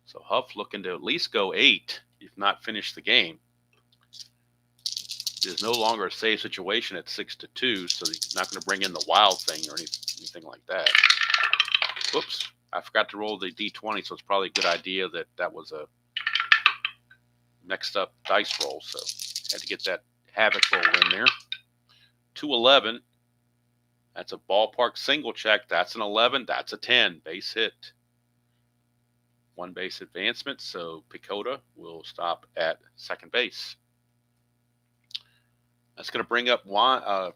[SPEAKER 1] So Hough looking to at least go 8, if not finish the game. It is no longer a safe situation at 6-2, so he's not going to bring in the wild thing or anything like that. Whoops, I forgot to roll the D20, so it's probably a good idea that was a next up dice roll, so had to get that havoc roll in there. 2-11. That's a ballpark single check. That's an 11. That's a 10. Base hit. 1 base advancement, so Pacoda will stop at second base. That's going to bring up Juan. I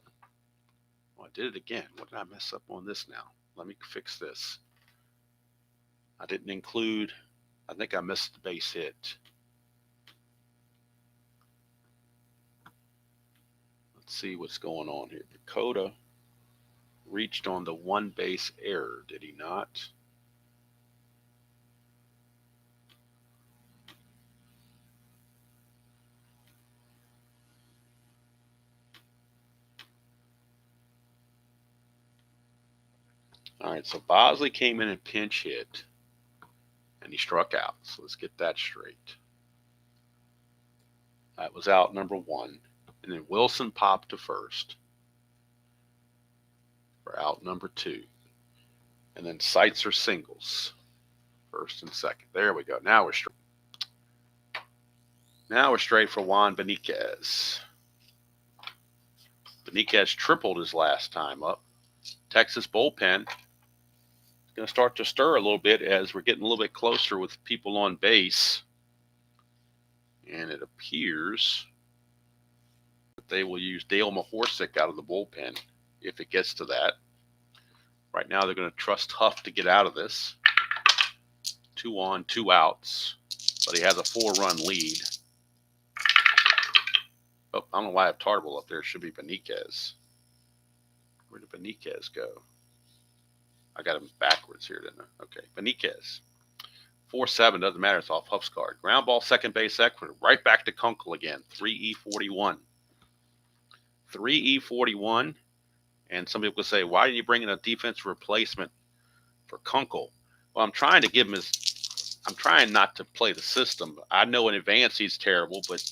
[SPEAKER 1] did it again. What did I mess up on this now? Let me fix this. I didn't include, I think I missed the base hit. Let's see what's going on here. Pacoda reached on the 1 base error, did he not? All right, so Bosley came in and pinch hit, and he struck out. So let's get that straight. That was out number 1. And then Wilson popped to first for out number 2. And then Seitzer singles, first and second. There we go. Now we're straight. Now we're straight for Juan Beniquez. Beniquez tripled his last time up. Texas bullpen is going to start to stir a little bit as we're getting a little bit closer with people on base. And it appears that they will use Dale Mahorsick out of the bullpen if it gets to that. Right now, they're going to trust Hough to get out of this. 2 on, 2 outs, but he has a 4-run lead. Oh, I don't know why I have Tarble up there. It should be Beniquez. Where did Beniquez go? I got him backwards here, didn't I? Okay, Beniquez. 4-7, doesn't matter. It's off Huff's card. Ground ball, second base, Ecuador. Right back to Kunkel again. 3E41. 3E41. And some people could say, why did you bring in a defensive replacement for Kunkel? Well, I'm trying to give him his. I'm trying not to play the system. I know in advance he's terrible, but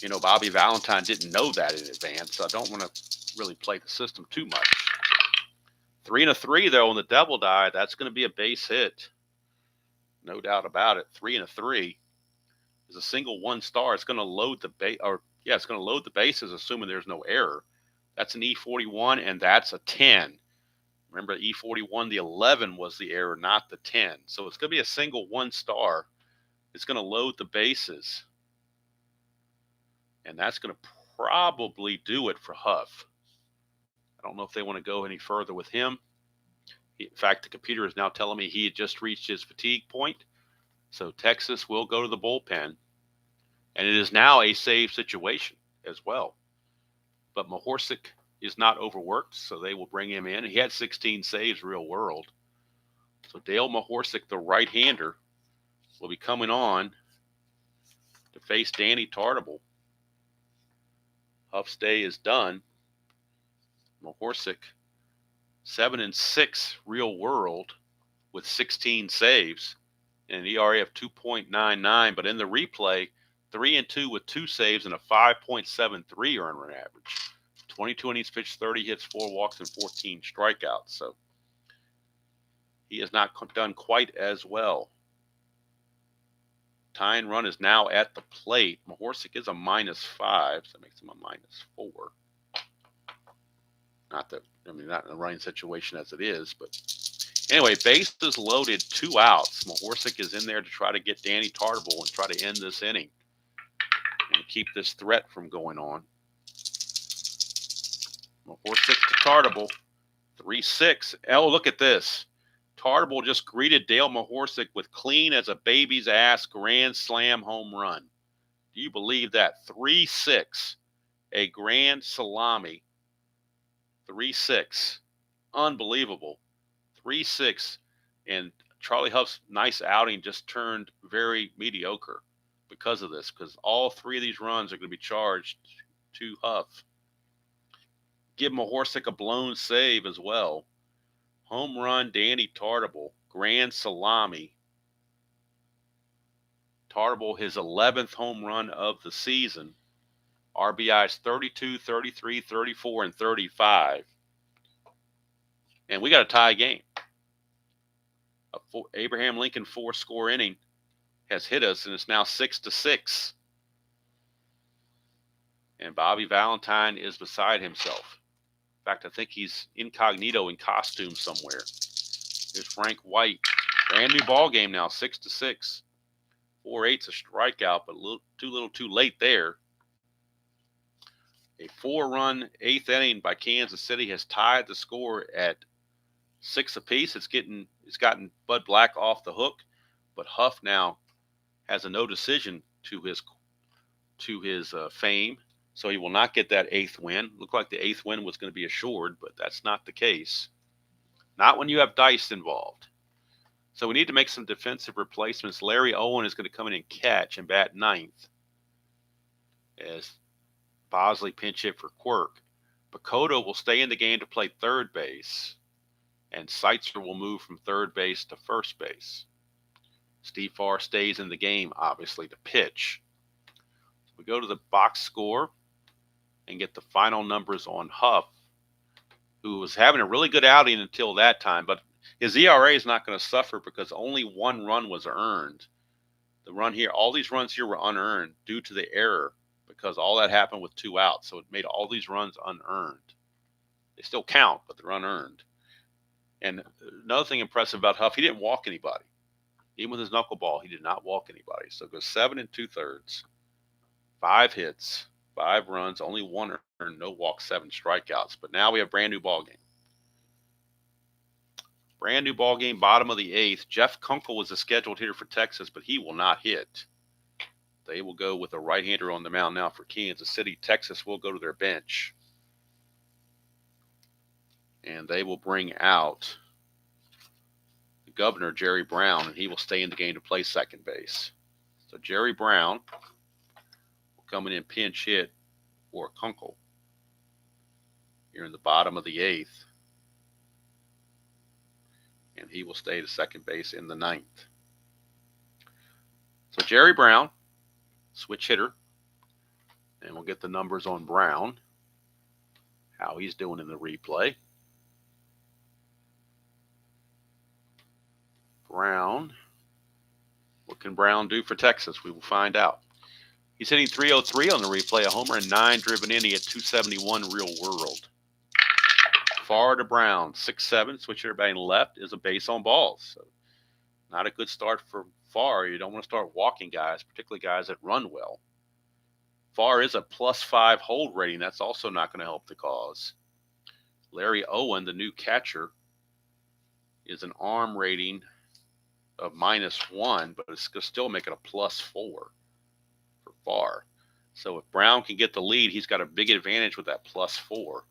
[SPEAKER 1] you know, Bobby Valentine didn't know that in advance, so I don't want to really play the system too much. 3 and a 3 though on the double die. That's going to be a base hit, no doubt about it. 3 and a 3 is a single 1-star. It's going to load the base, or yeah, it's going to load the bases, assuming there's no error. That's an E41, and that's a 10. Remember, E41, the 11 was the error, not the 10. So it's going to be a single 1-star. It's going to load the bases. And that's going to probably do it for Hough. I don't know if they want to go any further with him. In fact, the computer is now telling me he had just reached his fatigue point. So Texas will go to the bullpen. And it is now a save situation as well. But Mahorsic is not overworked, so they will bring him in. He had 16 saves real world. So Dale Mahorsic, the right-hander, will be coming on to face Danny Tartable. Huff's day is done. Mahorsic, 7-6 real world with 16 saves and an ERA of 2.99. But in the replay, 3-2 with 2 saves and a 5.73 earned run average. 22 innings pitched, 30 hits, 4 walks, and 14 strikeouts. So he has not done quite as well. Tying run is now at the plate. Mahorsic is a -5, so that makes him a -4. Not that, I mean, not in a running situation as it is, but anyway, bases loaded, 2 outs. Mahorsic is in there to try to get Danny Tartable and try to end this inning and keep this threat from going on. Mahorsic to Tartable, 3-6. Oh, look at this. Tartable just greeted Dale Mahorsic with clean as a baby's ass grand slam home run. Do you believe that? 3-6. A grand salami. 3-6. Unbelievable. 3-6. And Charlie Huff's nice outing just turned very mediocre because of this, because all 3 of these runs are going to be charged to Huff. Give Mahorsic a blown save as well. Home run, Danny Tartable. Grand salami. Tartable, his 11th home run of the season. RBIs 32, 33, 34, and 35. And we got a tie game. Abraham Lincoln 4-score inning has hit us, and it's now 6-6. And Bobby Valentine is beside himself. In fact, I think he's incognito in costume somewhere. Here's Frank White. Brand new ball game now, 6-6. 4-8's a strikeout, but too little too late there. A 4-run 8th inning by Kansas City has tied the score at 6 apiece. It's gotten Bud Black off the hook, but Huff now has a no decision to his fame. So he will not get that 8th win. Looked like the 8th win was going to be assured, but that's not the case. Not when you have dice involved. So we need to make some defensive replacements. Larry Owen is going to come in and catch and bat 9th as Bosley pinch hit for Quirk. Bacoto will stay in the game to play third base, and Seitzer will move from third base to first base. Steve Farr stays in the game, obviously, to pitch. So we go to the box score and get the final numbers on Huff, who was having a really good outing until that time, but his ERA is not going to suffer because only 1 run was earned. The run here, all these runs here were unearned due to the error because all that happened with 2 outs, so it made all these runs unearned. They still count, but they're unearned. And another thing impressive about Huff, he didn't walk anybody. Even with his knuckleball, he did not walk anybody. So it goes 7 2/3, 5 hits, 5 runs, only 1 earned, no walks, 7 strikeouts. But now we have a brand new ball game. Brand new ball game, bottom of the 8th. Jeff Kunkel was a scheduled hitter for Texas, but he will not hit. They will go with a right-hander on the mound now for Kansas City. Texas will go to their bench. And they will bring out the governor, Jerry Brown, and he will stay in the game to play second base. So Jerry Brown will come in and pinch hit for Kunkel here in the bottom of the 8th. And he will stay to second base in the 9th. So Jerry Brown, switch hitter. And we'll get the numbers on Brown, how he's doing in the replay. Brown. What can Brown do for Texas? We will find out. He's hitting .303 on the replay, a homer and 9 driven in. He at .271 real world. Far to Brown, 6'7", switch hitter batting left, is a base on balls. So not a good start for Far. You don't want to start walking guys, particularly guys that run well. Far is a +5 hold rating. That's also not going to help the cause. Larry Owen, the new catcher, is an arm rating of -1, but it's still making a +4 for Far. So if Brown can get the lead, he's got a big advantage with that +4.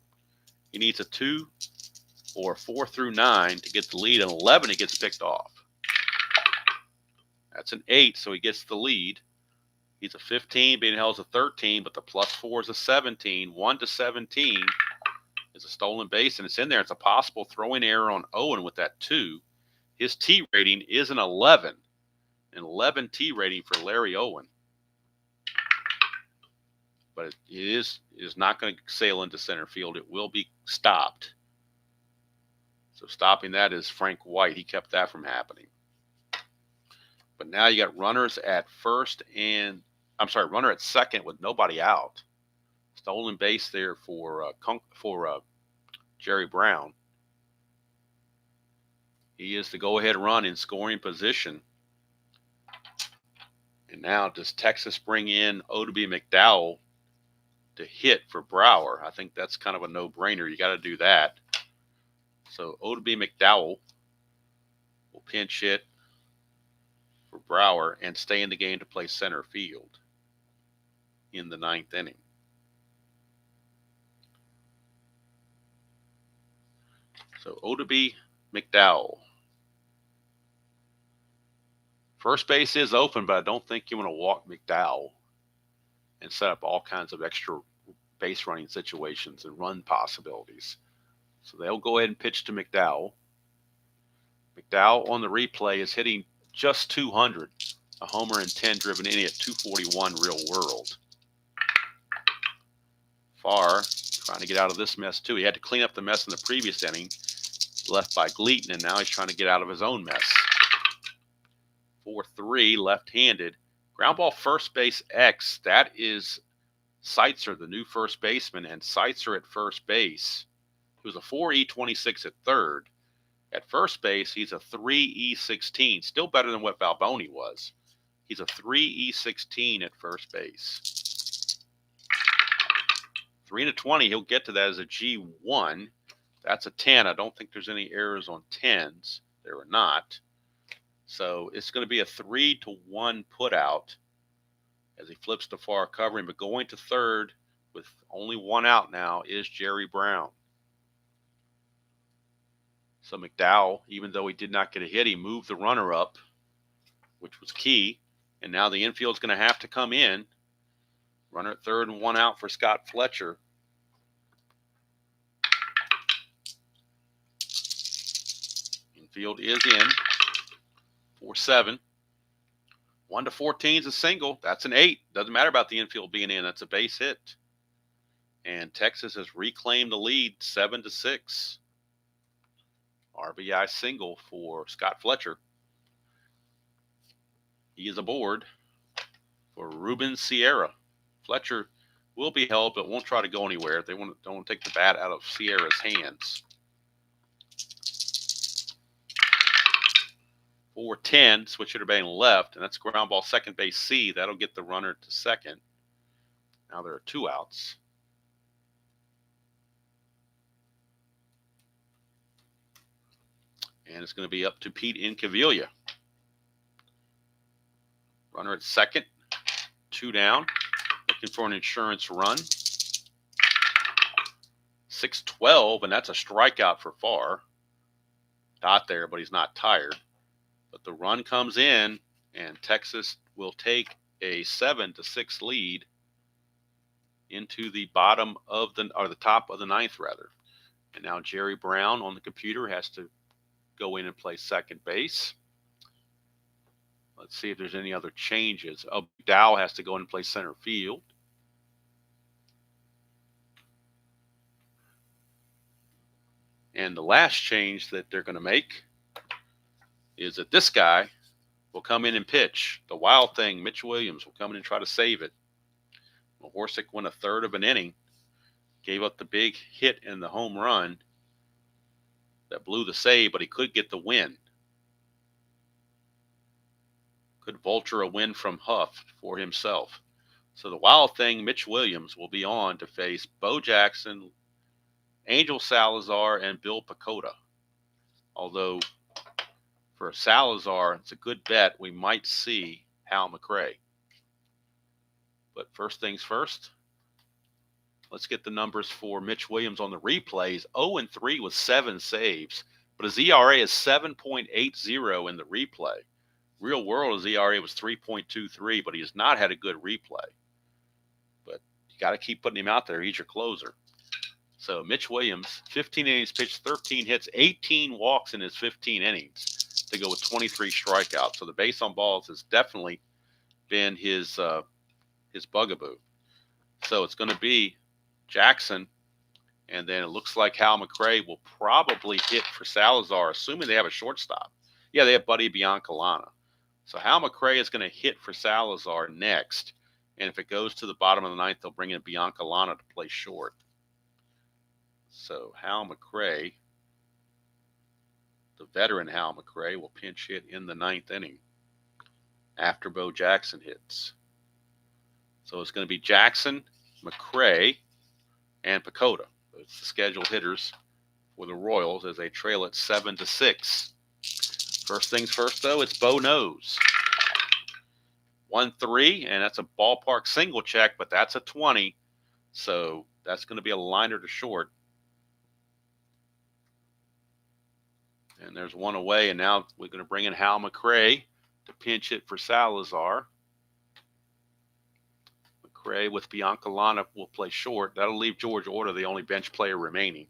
[SPEAKER 1] He needs a 2 or 4 through 9 to get the lead, and 11 he gets picked off. That's an 8, so he gets the lead. He's a 15, being held as a 13, but the +4 is a 17. 1 to 17 is a stolen base, and it's in there. It's a possible throwing error on Owen with that 2. His T rating is an 11, an 11 T rating for Larry Owen. But it is not going to sail into center field. It will be stopped. So stopping that is Frank White. He kept that from happening. But now you got runners at runner at second with nobody out. Stolen base there for Jerry Brown. He is the go-ahead run in scoring position. And now does Texas bring in Oddibe McDowell to hit for Brower? I think that's kind of a no-brainer. You got to do that. So Oddibe McDowell will pinch hit for Brower and stay in the game to play center field in the 9th inning. So Oddibe McDowell. First base is open, but I don't think you want to walk McDowell and set up all kinds of extra base running situations and run possibilities. So they'll go ahead and pitch to McDowell. McDowell on the replay is hitting just 200, a homer and 10 driven in at 241 real world. Far trying to get out of this mess too. He had to clean up the mess in the previous inning left by Gleaton, and now he's trying to get out of his own mess. 4-3, left-handed. Ground ball first base X. That is Seitzer, the new first baseman, and Seitzer at first base. He was a 4.E26 at third. At first base, he's a 3.E16, still better than what Valboni was. He's a 3.E16 at first base. 3-20, he'll get to that as a G1. That's a 10. I don't think there's any errors on 10s. There are not. So it's going to be a 3-1 put out as he flips to Far covering, but going to third with only 1 out now is Jerry Brown. So McDowell, even though he did not get a hit, he moved the runner up, which was key. And now the infield's going to have to come in. Runner at third and 1 out for Scott Fletcher. Infield is in. 4-7. 1-14 is a single. That's an 8. Doesn't matter about the infield being in. That's a base hit. And Texas has reclaimed the lead 7-6. RBI single for Scott Fletcher. He is aboard for Ruben Sierra. Fletcher will be held, but won't try to go anywhere. They don't want to take the bat out of Sierra's hands. 4-10, switch hitter batting left, and that's ground ball second base C. That'll get the runner to second. Now there are 2 outs. And it's going to be up to Pete Incaviglia. Runner at second, 2 down, looking for an insurance run. 6-12, and that's a strikeout for Farr. Dot there, but he's not tired. But the run comes in, and Texas will take a 7-6 lead into the bottom of the top of the ninth, rather. And now Jerry Brown on the computer has to go in and play second base. Let's see if there's any other changes. Dow has to go in and play center field. And the last change that they're going to make is that this guy will come in and pitch. The wild thing, Mitch Williams, will come in and try to save it. Mahorsic went a third of an inning, gave up the big hit and the home run that blew the save, but he could get the win. Could vulture a win from Hough for himself. So the wild thing, Mitch Williams, will be on to face Bo Jackson, Angel Salazar, and Bill Pacoda. Although for Salazar, it's a good bet we might see Hal McRae. But first things first, let's get the numbers for Mitch Williams on the replays. 0-3 with 7 saves, but his ERA is 7.80 in the replay. Real world, his ERA was 3.23, but he has not had a good replay. But you got to keep putting him out there. He's your closer. So Mitch Williams, 15 innings pitched, 13 hits, 18 walks in his 15 innings to go with 23 strikeouts. So the base on balls has definitely been his bugaboo. So it's going to be Jackson, and then it looks like Hal McRae will probably hit for Salazar, assuming they have a shortstop. Yeah, they have Buddy Biancalana. So Hal McRae is going to hit for Salazar next, and if it goes to the bottom of the ninth, they'll bring in Biancalana to play short. So Hal McRae, the veteran Hal McRae, will pinch hit in the ninth inning after Bo Jackson hits. So it's going to be Jackson, McRae, and Pacoda. It's the scheduled hitters for the Royals as they trail it 7-6. First things first, though, it's Bo Nose. 1-3, and that's a ballpark single check, but that's a 20. So that's going to be a liner to short. And there's one away, and now we're going to bring in Hal McRae to pinch hit for Salazar. McRae with Biancalana will play short. That'll leave George Orta the only bench player remaining.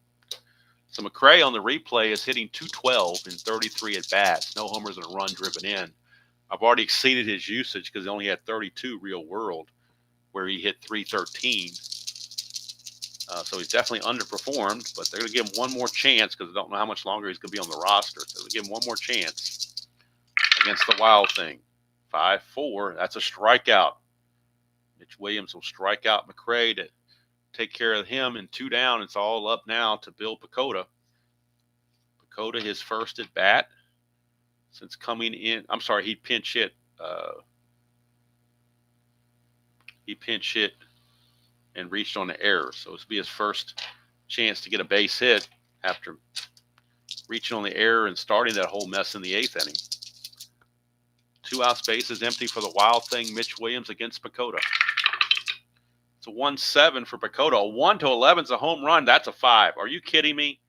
[SPEAKER 1] So McRae on the replay is hitting .212 in 33 at-bats. No homers and a run driven in. I've already exceeded his usage because he only had 32 real world, where he hit .313. So he's definitely underperformed, but they're going to give him one more chance because they don't know how much longer he's going to be on the roster. So they'll give him one more chance against the Wild Thing. 5-4, that's a strikeout. Mitch Williams will strike out McRae to take care of him, and 2 down. It's all up now to Bill Pacoda. Pacoda, his first at bat since coming in. I'm sorry, he pinch hit. He pinch hit and reached on the error. So this will be his first chance to get a base hit after reaching on the error and starting that whole mess in the 8th inning. 2 out bases empty for the Wild Thing, Mitch Williams against Pacoda. It's a 1-7 for Pacoda. A 1-11 is a home run. That's a 5. Are you kidding me?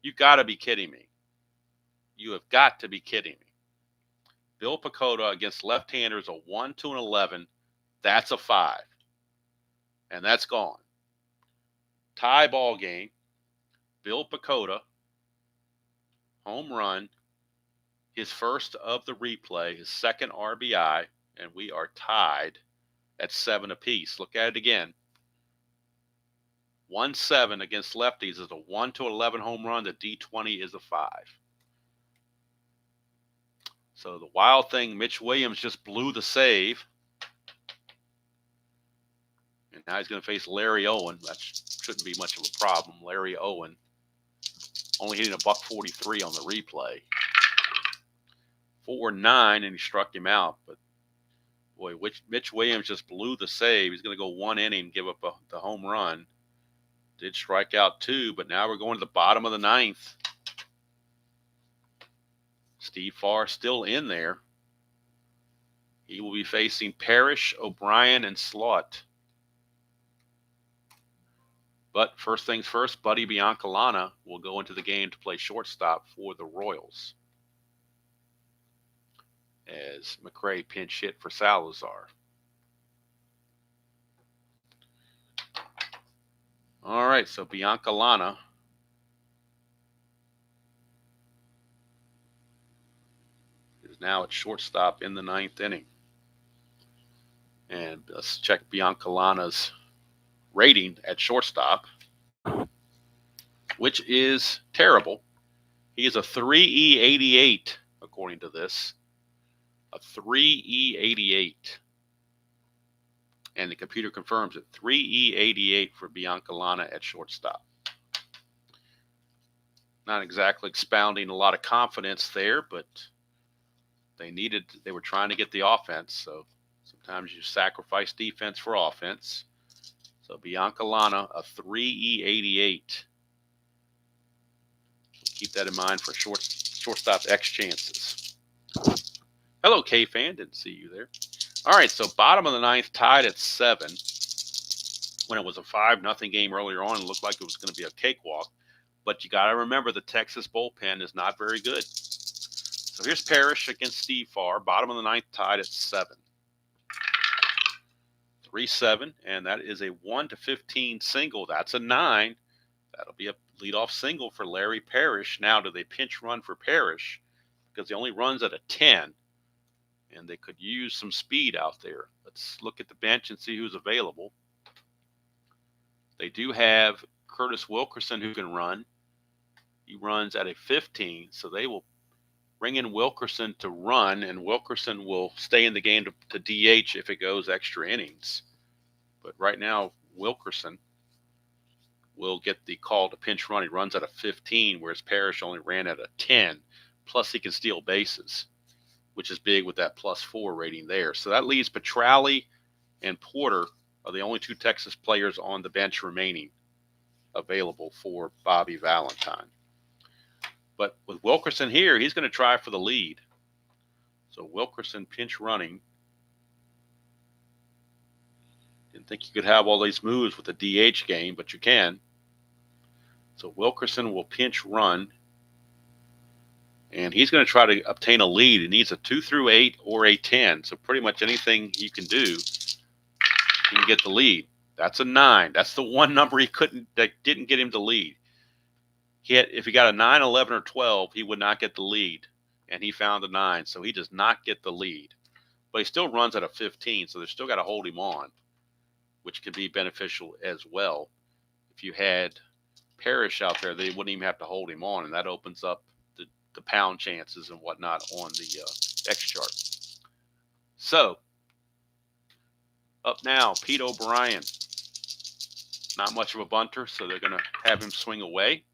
[SPEAKER 1] You got to be kidding me. You have got to be kidding me. Bill Pacoda against left-handers, a 1-11. That's a 5. And that's gone. Tie ball game. Bill Pacoda, home run, his first of the replay, his second RBI, and we are tied at 7 apiece. Look at it again. 1-7 against lefties is a 1-11 home run. The D20 is a 5. So the Wild Thing, Mitch Williams just blew the save. And now he's going to face Larry Owen. That shouldn't be much of a problem. Larry Owen only hitting a .143 on the replay. 4-9, and he struck him out. But, boy, Mitch Williams just blew the save. He's going to go 1 inning, give up the home run. Did strike out 2, but now we're going to the bottom of the 9th. Steve Farr still in there. He will be facing Parrish, O'Brien, and Slaught. But first things first, Buddy Biancalana will go into the game to play shortstop for the Royals as McRae pinch hit for Salazar. All right, so Biancalana is now at shortstop in the 9th inning. And let's check Biancalana's rating at shortstop, which is terrible. He is a 3E88, according to this. A 3E88. And the computer confirms it. 3E88 for Biancalana at shortstop. Not exactly expounding a lot of confidence there, but they were trying to get the offense, so sometimes you sacrifice defense for offense. So Biancalana, a 3E88. Keep that in mind for shortstop X chances. Hello, K-Fan. Didn't see you there. All right, so bottom of the 9th, tied at 7. When it was a 5-0 game earlier on, it looked like it was going to be a cakewalk. But you got to remember the Texas bullpen is not very good. So here's Parrish against Steve Farr. Bottom of the 9th, tied at 7. 3-7, and that is a 1-15 single. That's a 9. That'll be a leadoff single for Larry Parrish. Now, do they pinch run for Parrish? Because he only runs at a 10. And they could use some speed out there. Let's look at the bench and see who's available. They do have Curtis Wilkerson who can run. He runs at a 15, so they will bring in Wilkerson to run, and Wilkerson will stay in the game to DH if it goes extra innings. But right now, Wilkerson will get the call to pinch run. He runs at a 15, whereas Parrish only ran at a 10. Plus, he can steal bases, which is big with that +4 rating there. So that leaves Petralli and Porter are the only 2 Texas players on the bench remaining available for Bobby Valentine. But with Wilkerson here, he's going to try for the lead. So Wilkerson pinch running. Didn't think you could have all these moves with the DH game, but you can. So Wilkerson will pinch run. And he's going to try to obtain a lead. He needs a 2 through 8 or a 10. So pretty much anything he can do, he can get the lead. That's a 9. That's the one number that didn't get him the lead. If he got a 9, 11, or 12, he would not get the lead. And he found a 9, so he does not get the lead. But he still runs at a 15, so they've still got to hold him on, which could be beneficial as well. If you had Parrish out there, they wouldn't even have to hold him on, and that opens up the pound chances and whatnot on the X chart. So, up now, Pete O'Brien. Not much of a bunter, so they're going to have him swing away.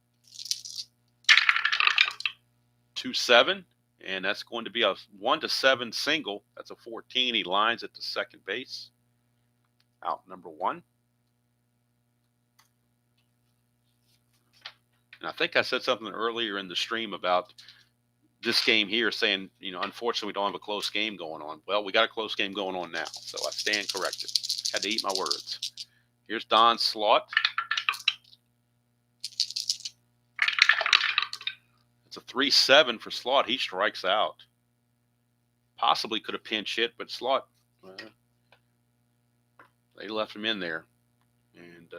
[SPEAKER 1] 2-7, and that's going to be a 1-7 single. That's a 14. He lines it to second base. Out number 1. And I think I said something earlier in the stream about this game here saying, unfortunately, we don't have a close game going on. Well, we got a close game going on now, so I stand corrected. Had to eat my words. Here's Don Slaught. It's a 3-7 for Slaught. He strikes out. Possibly could have pinch hit, but Slaught, they left him in there. And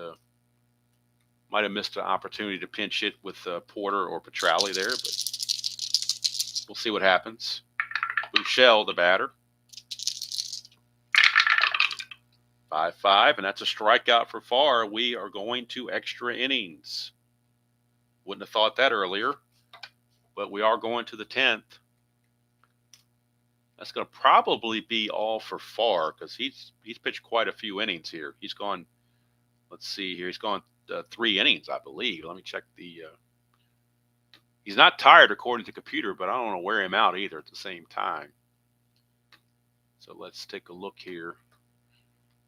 [SPEAKER 1] might have missed an opportunity to pinch hit with Porter or Petralli there, but we'll see what happens. Buechele, the batter. 5-5, and that's a strikeout for Farr. We are going to extra innings. Wouldn't have thought that earlier, but we are going to the 10th. That's going to probably be all for Farr because he's pitched quite a few innings here. He's gone, let's see here, he's gone 3 innings, I believe. Let me check the he's not tired according to the computer, but I don't want to wear him out either at the same time. So let's take a look here.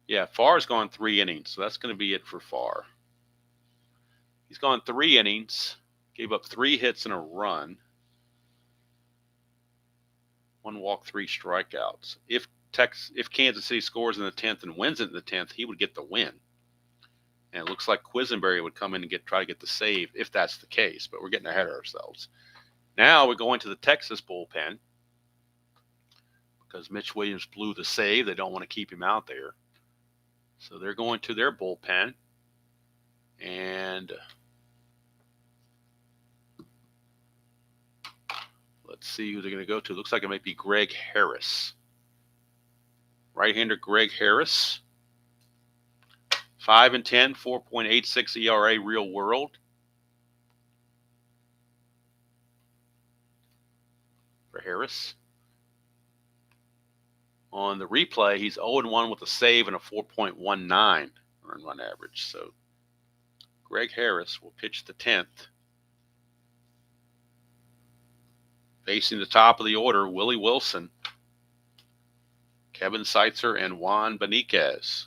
[SPEAKER 1] Yeah, Farr's gone 3 innings, so that's going to be it for Farr. He's gone 3 innings, gave up 3 hits and a run. 1 walk, 3 strikeouts. If Kansas City scores in the 10th and wins it in the 10th, he would get the win. And it looks like Quisenberry would come in and try to get the save if that's the case, but we're getting ahead of ourselves. Now we're going to the Texas bullpen because Mitch Williams blew the save. They don't want to keep him out there. So they're going to their bullpen. And let's see who they're going to go to. Looks like it might be Greg Harris. Right-hander Greg Harris. 5-10, 4.86 ERA real world. For Harris. On the replay, he's 0-1 with a save and a 4.19 earned run average. So Greg Harris will pitch the 10th. Facing the top of the order, Willie Wilson, Kevin Seitzer, and Juan Beniquez.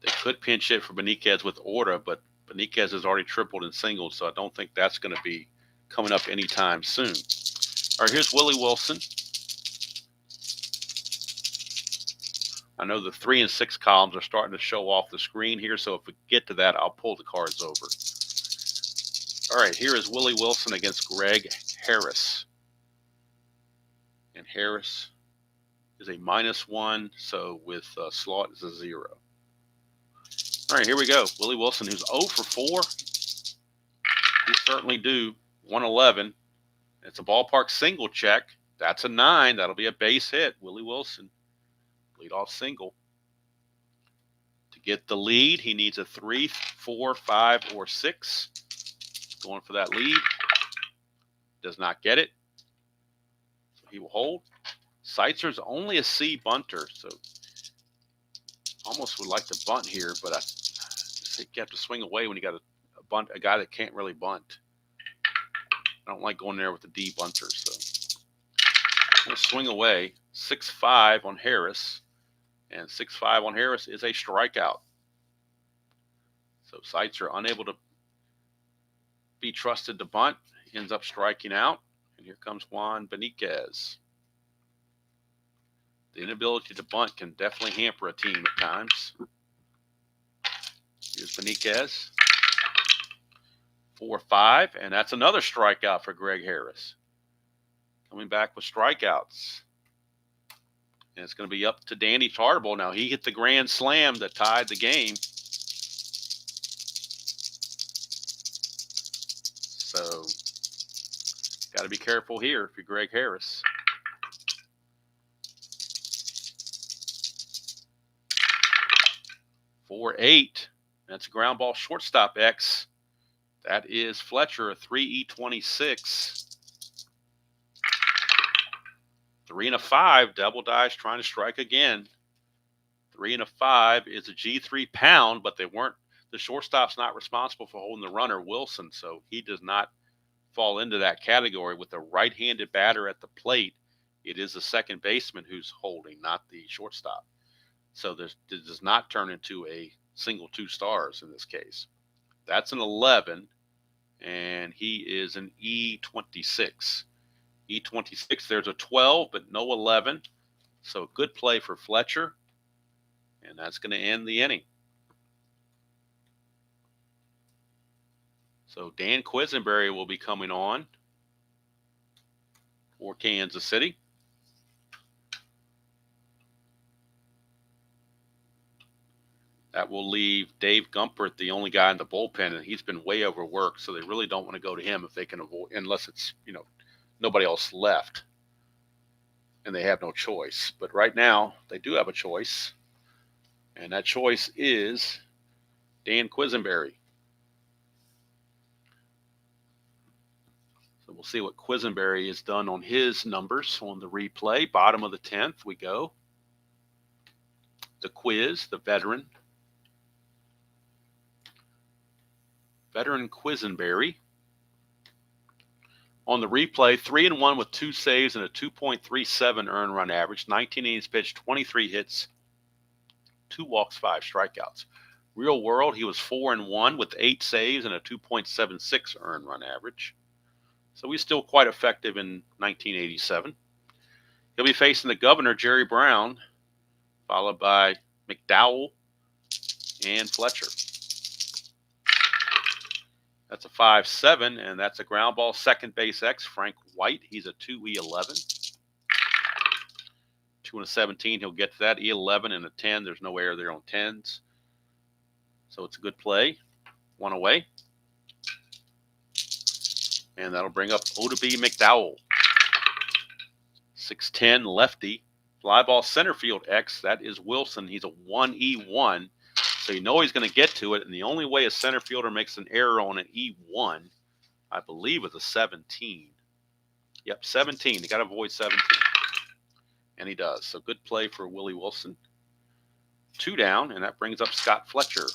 [SPEAKER 1] They could pinch hit for Beniquez with Orta, but Beniquez has already tripled in singles, so I don't think that's going to be coming up anytime soon. All right, here's Willie Wilson. I know the 3 and 6 columns are starting to show off the screen here, so if we get to that, I'll pull the cards over. All right, here is Willie Wilson against Greg Harris. And Harris is a -1, so with Slot is a 0. All right, here we go. Willie Wilson, who's 0 for 4. He's certainly due 111. It's a ballpark single check. That's a 9. That'll be a base hit. Willie Wilson, leadoff single. To get the lead, he needs a 3, 4, 5, or 6. Going for that lead. Does not get it. So he will hold. Seitzer's only a C bunter, so almost would like to bunt here, but I just think you have to swing away when you got a guy that can't really bunt. I don't like going there with the D bunter, so I'm going to swing away. 6-5 on Harris, and 6-5 on Harris is a strikeout. So Seitzer, unable to be trusted to bunt, ends up striking out, and here comes Juan Beniquez. The inability to bunt can definitely hamper a team at times. Here's Beniquez. 4-5, and that's another strikeout for Greg Harris. Coming back with strikeouts. And it's going to be up to Danny Tarble. Now, he hit the grand slam that tied the game. So, got to be careful here if you're Greg Harris. 4-8. That's a ground ball shortstop X. That is Fletcher, a 3E26. 3 and a 5. Double dice trying to strike again. 3 and a 5 is a G3 pound, but the shortstop's not responsible for holding the runner, Wilson, so he does not fall into that category. With a right-handed batter at the plate, it is the second baseman who's holding, not the shortstop. So this does not turn into a single 2 stars in this case. That's an 11, and he is an E26. E26, there's a 12, but no 11. So good play for Fletcher, and that's going to end the inning. So Dan Quisenberry will be coming on for Kansas City. That will leave Dave Gumpert, the only guy in the bullpen, and he's been way overworked, so they really don't want to go to him if they can avoid, unless it's, nobody else left and they have no choice. But right now, they do have a choice, and that choice is Dan Quisenberry. So we'll see what Quisenberry has done on his numbers on the replay. Bottom of the 10th, we go. The Quiz, the veteran. Veteran Quisenberry. On the replay, 3-1 with 2 saves and a 2.37 earned run average. 19 innings pitched, 23 hits, 2 walks, 5 strikeouts. Real world, he was 4-1 with 8 saves and a 2.76 earned run average. So he's still quite effective in 1987. He'll be facing the governor, Jerry Brown, followed by McDowell and Fletcher. That's a 5-7, and that's a ground ball. Second base X, Frank White. He's a 2E11. 2 and a 17, he'll get to that. E11 and a 10. There's no error there on 10s. So it's a good play. One away. And that'll bring up Odabe McDowell. 6'10", lefty. Fly ball center field X. That is Wilson. He's a 1E1. So you know he's going to get to it. And the only way a center fielder makes an error on an E1, I believe, is a 17. Yep, 17. You got to avoid 17. And he does. So good play for Willie Wilson. 2 down, and that brings up Scott Fletcher.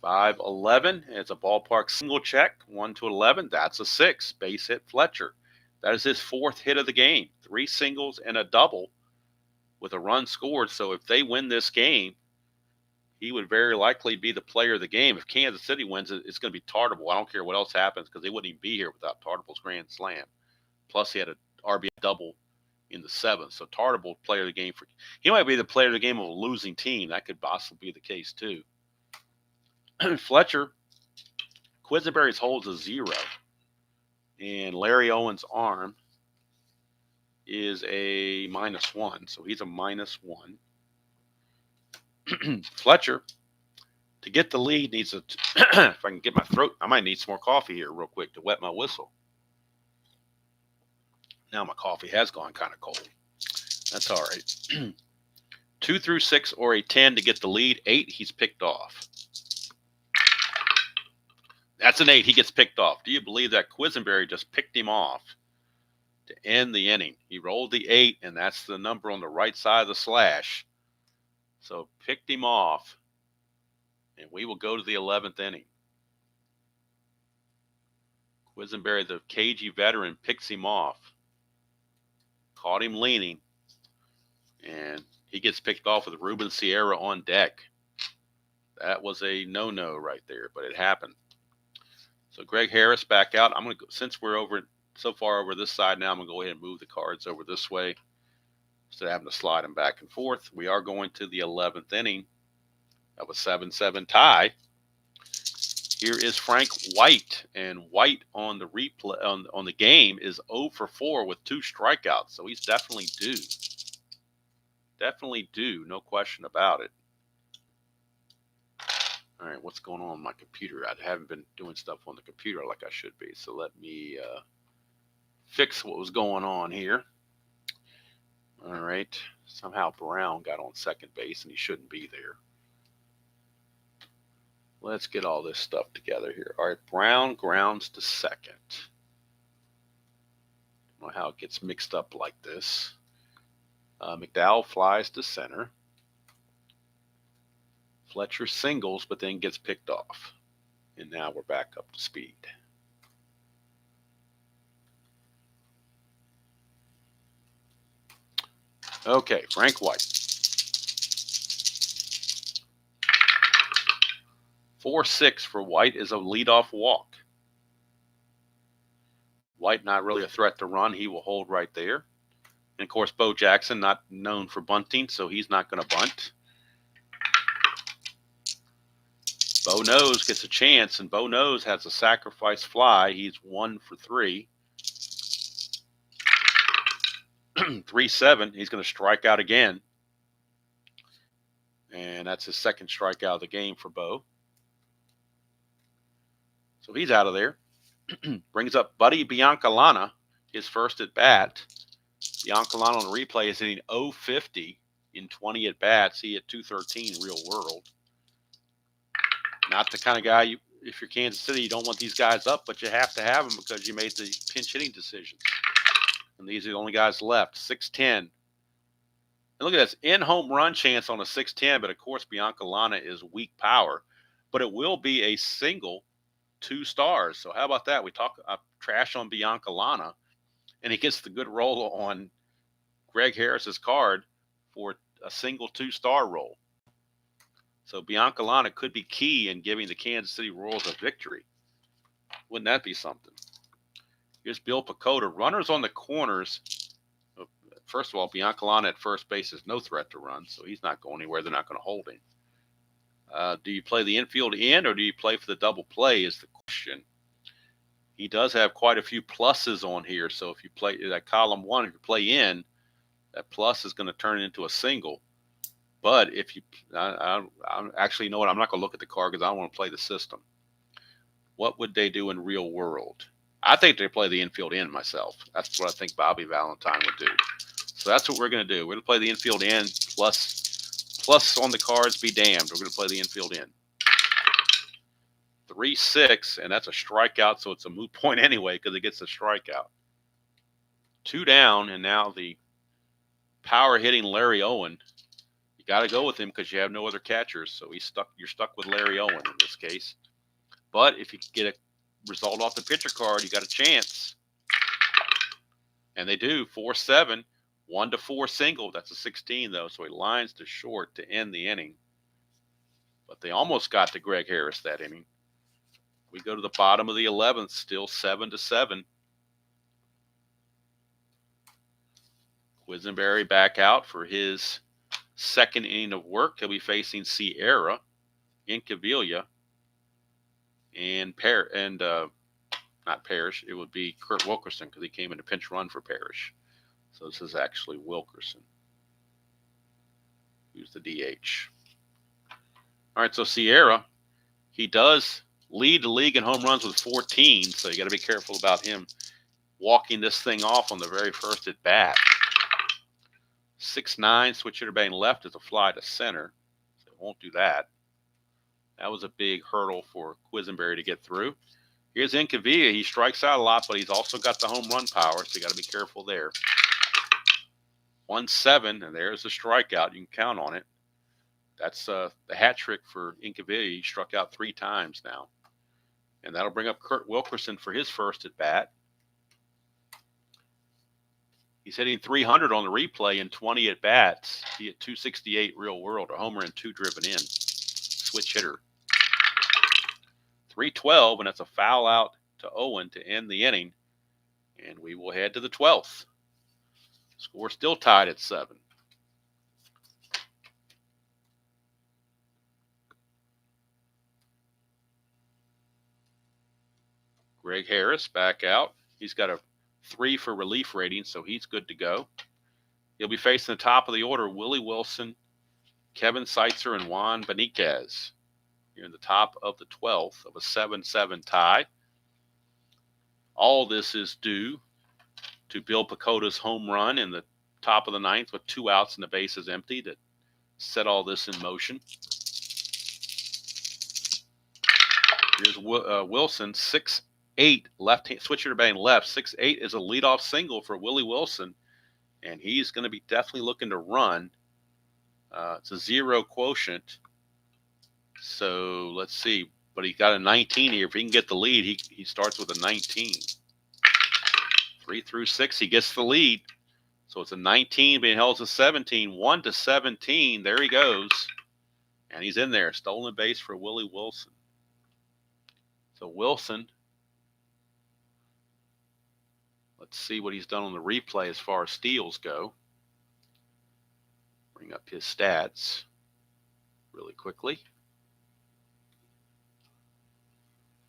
[SPEAKER 1] 5-11. It's a ballpark single check. 1 to 11. That's a 6. Base hit Fletcher. That is his 4th hit of the game. 3 singles and a double with a run scored. So if they win this game, he would very likely be the player of the game. If Kansas City wins it, it's going to be Tartabull. I don't care what else happens because they wouldn't even be here without Tartabull's grand slam. Plus, he had an RBI double in the 7th. So Tartabull, player of the game. He might be the player of the game of a losing team. That could possibly be the case, too. Fletcher, Quisenberry's holds a 0. And Larry Owen's arm is a -1. So he's a -1. Fletcher, to get the lead, needs a if I can get my throat, I might need some more coffee here real quick to wet my whistle. Now my coffee has gone kind of cold. That's all right. 2 through 6 or a 10 to get the lead. 8, he's picked off. That's an 8. He gets picked off. Do you believe that Quisenberry just picked him off to end the inning? He rolled the 8, and that's the number on the right side of the slash. So picked him off, and we will go to the 11th inning. Quisenberry, the cagey veteran, picks him off. Caught him leaning, and he gets picked off with Ruben Sierra on deck. That was a no-no right there, but it happened. So Greg Harris back out. I'm going to go, since we're so far over this side now, I'm going to go ahead and move the cards over this way instead of having to slide them back and forth. We are going to the 11th inning of a 7-7 tie. Here is Frank White, and White on the replay on the game is 0 for 4 with 2 strikeouts. So he's definitely due. Definitely due, no question about it. All right, what's going on my computer? I haven't been doing stuff on the computer like I should be. So let me fix what was going on here. All right, somehow Brown got on second base, and he shouldn't be there. Let's get all this stuff together here. All right, Brown grounds to second. I don't know how it gets mixed up like this. McDowell flies to center. Fletcher singles, but then gets picked off. And now we're back up to speed. Okay, Frank White. 4-6 for White is a leadoff walk. White not really a threat to run. He will hold right there. And, of course, Bo Jackson not known for bunting, so he's not going to bunt. Bo Nose gets a chance, and Bo Nose has a sacrifice fly. He's 1 for 3. 3-7. He's going to strike out again. And that's his second strikeout of the game for Bo. So he's out of there. Brings up Buddy Biancalana, his first at bat. Biancalana on the replay is hitting .050 in 20 at bats. He hit .213 real world. Not the kind of guy, if you're Kansas City, you don't want these guys up, but you have to have them because you made the pinch hitting decisions. And these are the only guys left. 6-10. And look at this, in home run chance on a 6-10, but of course Biancalana is weak power. But it will be a single 2 stars. So how about that? We talk trash on Biancalana, and he gets the good roll on Greg Harris's card for a single 2-star roll. So Biancalana could be key in giving the Kansas City Royals a victory. Wouldn't that be something? Here's Bill Pecota. Runners on the corners first of all, Biancalana at first base is no threat to run, so he's not going anywhere. They're not going to hold him. Do you play the infield in, or do you play for the double play is the question. He does have quite a few pluses on here, so if you play that column 1, if you play in, that plus is going to turn into a single. But if you, I actually, you know what, I'm not going to look at the card because I don't want to play the system. What would they do in real world? I think they play the infield in myself. That's what I think Bobby Valentine would do. So that's what we're going to do. We're going to play the infield in, plus on the cards be damned. We're going to play the infield in. 3-6, and that's a strikeout, so it's a moot point anyway because it gets a strikeout. 2 down, and now the power hitting Larry Owen. You got to go with him because you have no other catchers, so you're stuck with Larry Owen in this case. But if you get a result off the pitcher card, you got a chance. And they do. 4-7, 1-4 single. That's a 16 though, so he lines to short to end the inning. But they almost got to Greg Harris that inning. We go to the bottom of the 11th, still 7-7. Quisenberry back out for his second inning of work. He'll be facing Sierra, Incaviglia, and not Parrish. It would be Kurt Wilkerson because he came in a pinch run for Parrish. So this is actually Wilkerson, who's the DH. All right, so Sierra, he does lead the league in home runs with 14, so you got to be careful about him walking this thing off on the very first at bat. 6-9, switch hitter batting left is a fly to center, so it won't do that. That was a big hurdle for Quisenberry to get through. Here's Incaviglia. He strikes out a lot, but he's also got the home run power, so you got to be careful there. 1-7, and there's the strikeout. You can count on it. That's the hat trick for Incaviglia. He struck out 3 times now. And that'll bring up Kurt Wilkerson for his first at bat. He's hitting 300 on the replay in 20 at bats. He hit 268 real world, a homer and 2 driven in. Switch hitter. 3-12, and that's a foul out to Owen to end the inning. And we will head to the 12th. Score still tied at 7. Greg Harris back out. He's got a 3 for relief rating, so he's good to go. He'll be facing the top of the order, Willie Wilson, Kevin Seitzer, and Juan Beniquez. Here in the top of the 12th of a 7-7 tie. All this is due to Bill Pacota's home run in the top of the 9th with 2 outs and the bases empty that set all this in motion. Here's Wilson, 6-8, left-hand switch hitter batting left. 6-8 is a leadoff single for Willie Wilson, and he's going to be definitely looking to run. It's a 0 quotient, so let's see. But he got a 19 here. If he can get the lead, he starts with a 19. 3 through 6, he gets the lead. So it's a 19 being held to 17. 1-17. There he goes. And he's in there. Stolen base for Willie Wilson. So Wilson, let's see what he's done on the replay as far as steals go. Bring up his stats really quickly.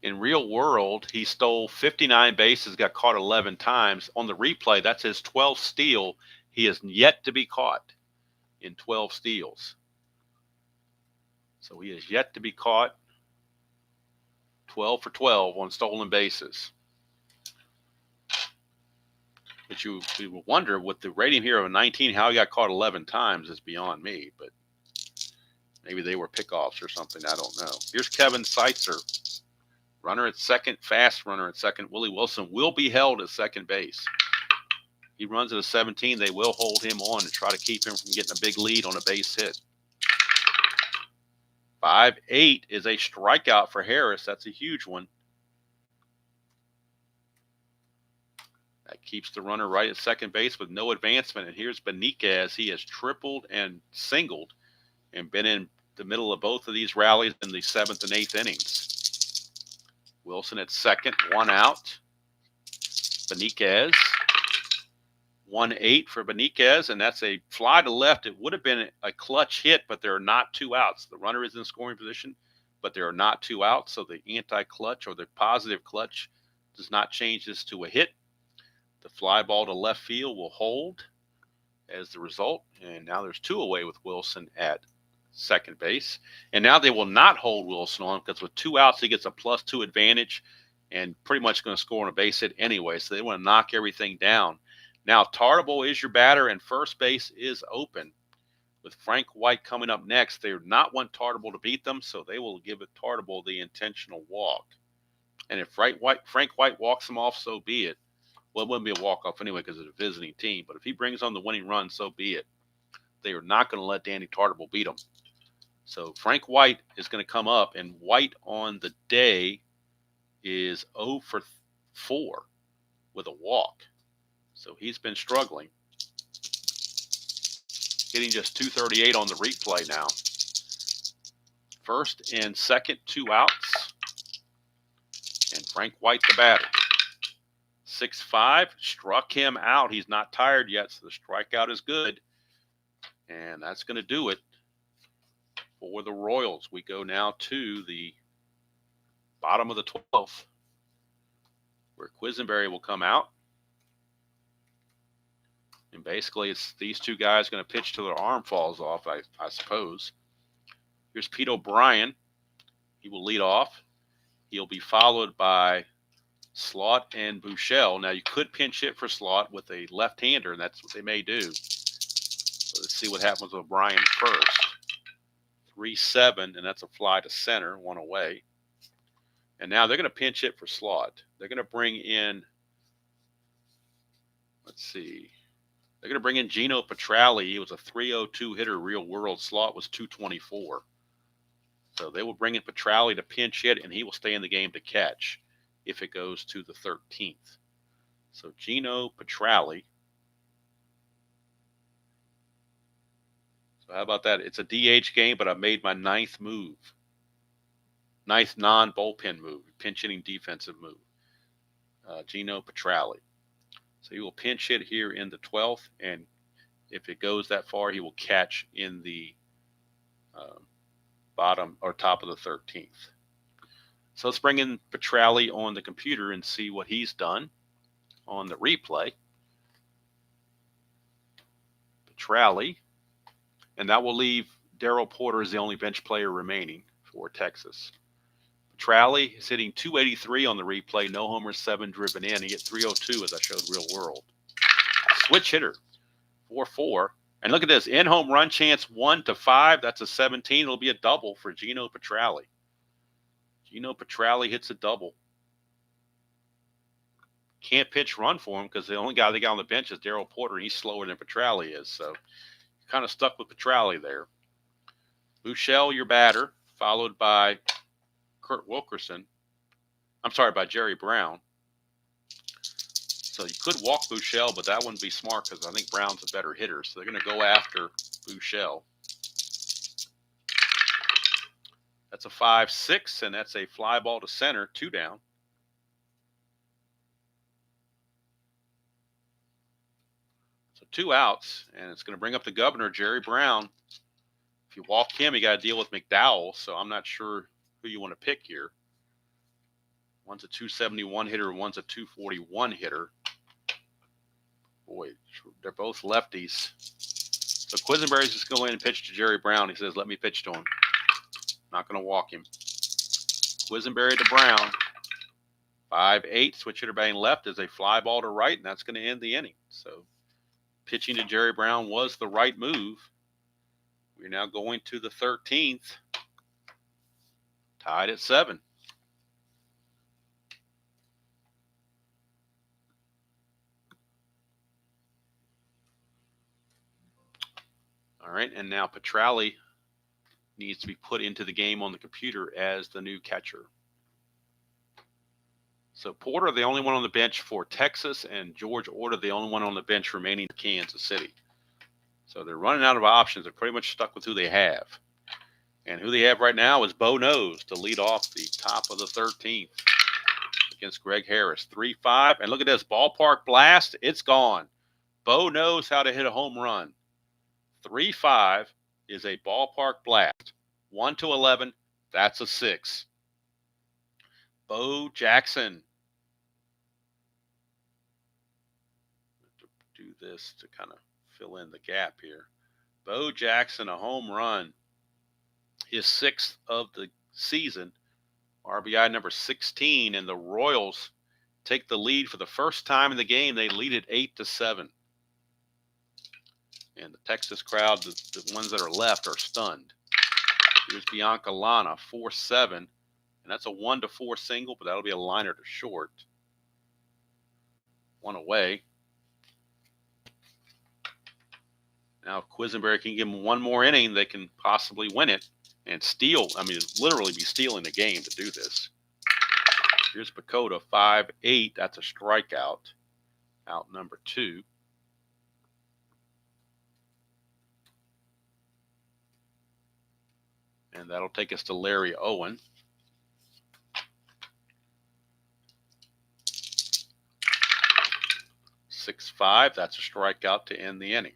[SPEAKER 1] In real world, he stole 59 bases, got caught 11 times. On the replay, that's his 12th steal. He has yet to be caught in 12 steals. So he is yet to be caught. 12 for 12 on stolen bases. But you would wonder, with the rating here of a 19, how he got caught 11 times is beyond me. But maybe they were pickoffs or something. I don't know. Here's Kevin Seitzer. Runner at second, fast runner at second. Willie Wilson will be held at second base. He runs at a 17. They will hold him on to try to keep him from getting a big lead on a base hit. 5-8 is a strikeout for Harris. That's a huge one. That keeps the runner right at second base with no advancement. And here's Beniquez. He has tripled and singled and been in the middle of both of these rallies in the 7th and 8th innings. Wilson at second, 1 out. Beniquez 1-8 for Beniquez, and that's a fly to left. It would have been a clutch hit, but there are not two outs. The runner is in scoring position, but there are not two outs, so the anti-clutch or the positive clutch does not change this to a hit. The fly ball to left field will hold as the result, and now there's 2 away with Wilson at second base. And now they will not hold Wilson on because with 2 outs, he gets a +2 advantage and pretty much going to score on a base hit anyway, so they want to knock everything down. Now, Tartabull is your batter, and first base is open. With Frank White coming up next, they do not want Tartabull to beat them, so they will give it Tartabull the intentional walk. And if Frank White walks him off, so be it. Well, it wouldn't be a walk-off anyway because it's a visiting team, but if he brings on the winning run, so be it. They are not going to let Danny Tartabull beat him. So Frank White is going to come up, and White on the day is 0 for 4 with a walk. So he's been struggling. Hitting just 238 on the replay now. First and second, 2 outs. And Frank White the batter. 6-5, struck him out. He's not tired yet, so the strikeout is good. And that's going to do it for the Royals. We go now to the bottom of the 12th, where Quisenberry will come out. And basically, it's these 2 guys going to pitch till their arm falls off, I suppose. Here's Pete O'Brien. He will lead off. He'll be followed by Slot and Buechele. Now, you could pinch hit for Slot with a left-hander, and that's what they may do. So let's see what happens with O'Brien first. 3-7, and that's a fly to center, 1 away. And now they're going to pinch hit for Slot. They're going to bring in, let's see, they're going to bring in Gino Petralli. He was a 302 hitter real world. Slot was 224. So they will bring in Petralli to pinch hit, and he will stay in the game to catch if it goes to the 13th. So Gino Petralli. So how about that? It's a DH game, but I made my 9th move. 9th non-bullpen move, pinch hitting defensive move. Gino Petralli. So he will pinch hit here in the 12th, and if it goes that far, he will catch in the bottom or top of the 13th. So let's bring in Petralli on the computer and see what he's done on the replay. Petralli, and that will leave Darryl Porter as the only bench player remaining for Texas. Petralli is hitting 283 on the replay, no homers, 7 driven in. He hit 302 as I showed real world. Switch hitter, 4-4. And look at this, in home run chance 1-5. That's a 17. It'll be a double for Gino Petralli. Gino Petralli hits a double. Can't pitch run for him because the only guy they got on the bench is Darryl Porter, and he's slower than Petralli is. So kind of stuck with Petralli there. Buechele, your batter, followed by Kurt Wilkerson. I'm sorry, by Jerry Brown. So you could walk Buechele, but that wouldn't be smart because I think Brown's a better hitter. So they're going to go after Buechele. That's a 5-6, and that's a fly ball to center, 2 down. So 2 outs, and it's going to bring up the governor, Jerry Brown. If you walk him, you got to deal with McDowell, so I'm not sure who you want to pick here. One's a 271 hitter, one's a 241 hitter. Boy, they're both lefties. So Quisenberry's just going to go in and pitch to Jerry Brown. He says, let me pitch to him. Not going to walk him. Quisenberry to Brown. 5-8, switch hitter batting left is a fly ball to right, and that's going to end the inning. So pitching to Jerry Brown was the right move. We're now going to the 13th. Tied at 7. All right, and now Petralli needs to be put into the game on the computer as the new catcher. So Porter, the only one on the bench for Texas, and George Orta, the only one on the bench remaining for Kansas City. So they're running out of options. They're pretty much stuck with who they have. And who they have right now is Bo Nose to lead off the top of the 13th against Greg Harris. 3-5. And look at this, ballpark blast. It's gone. Bo knows how to hit a home run. 3-5 is a ballpark blast. 1 to 11, that's a 6. Bo Jackson. Do this to kind of fill in the gap here. Bo Jackson, a home run, his 6th of the season, RBI number 16, and the Royals take the lead for the first time in the game. They lead it 8-7. And the Texas crowd, the ones that are left, are stunned. Here's Bianca Lana, 4-7. And that's a 1-4 single, but that'll be a liner to short. One away. Now, if Quisenberry can give them one more inning, they can possibly win it and steal. I mean, literally be stealing the game to do this. Here's Bakota, 5-8. That's a strikeout. Out number 2. And that'll take us to Larry Owen. 6-5. That's a strikeout to end the inning.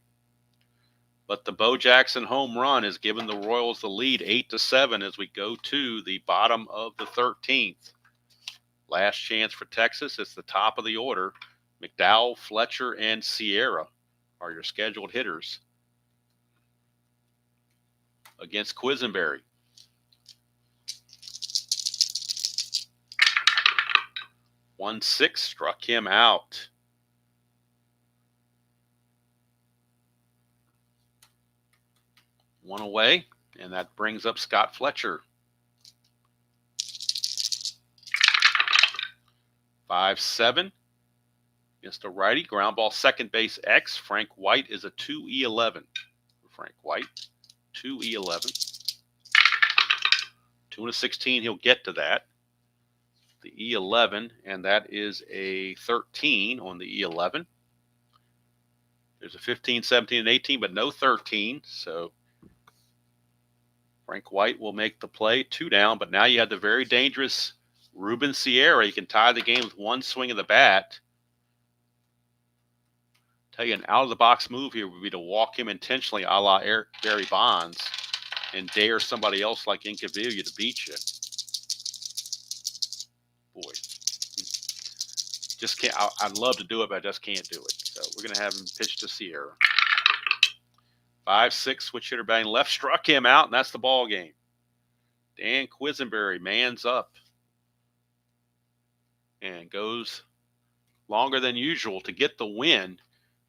[SPEAKER 1] But the Bo Jackson home run has given the Royals the lead 8-7 as we go to the bottom of the 13th. Last chance for Texas. It's the top of the order. McDowell, Fletcher, and Sierra are your scheduled hitters against Quisenberry. 1-6 struck him out. One away, and that brings up Scott Fletcher. 5-7 against a righty. Ground ball, second base X. Frank White is a 2E11. Frank White, 2E11. 2-16, he'll get to that. The E11, and that is a 13 on the E11. There's a 15, 17, and 18, but no 13, so Frank White will make the play, 2 down, but now you have the very dangerous Ruben Sierra. You can tie the game with one swing of the bat. Tell you, an out-of-the-box move here would be to walk him intentionally a la Barry Bonds and dare somebody else like Incaviglia to beat you. Boy, just can't. I'd love to do it, but I just can't do it. So we're going to have him pitch to Sierra. 5-6, switch hitter batting left, struck him out, and that's the ball game. Dan Quisenberry mans up and goes longer than usual to get the win.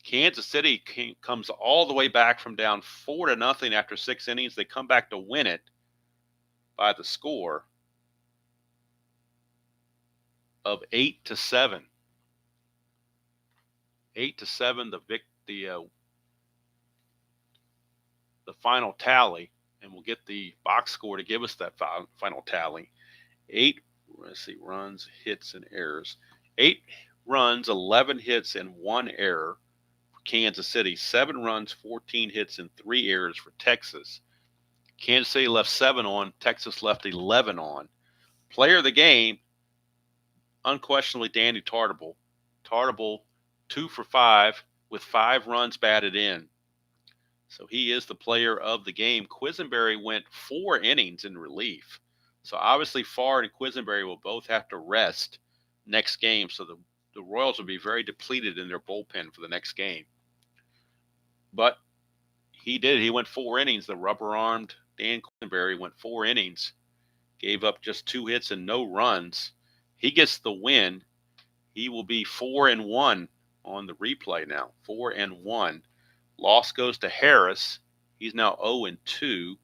[SPEAKER 1] Kansas City comes all the way back from down 4-0 after 6 innings. They come back to win it by the score of 8-7. 8-7, the final tally, and we'll get the box score to give us that final tally. 8, let's see, runs, hits, and errors. 8 runs, 11 hits, and 1 error for Kansas City. 7 runs, 14 hits, and 3 errors for Texas. Kansas City left 7 on. Texas left 11 on. Player of the game, unquestionably Danny Tartable. Tartable, 2 for 5 with 5 runs batted in. So he is the player of the game. Quisenberry went 4 innings in relief. So obviously Farr and Quisenberry will both have to rest next game. So the Royals will be very depleted in their bullpen for the next game. But he did. He went 4 innings. The rubber-armed Dan Quisenberry went 4 innings, gave up just 2 hits and no runs. He gets the win. He will be 4-1 on the replay now. 4-1. Loss goes to Harris. He's now 0-2.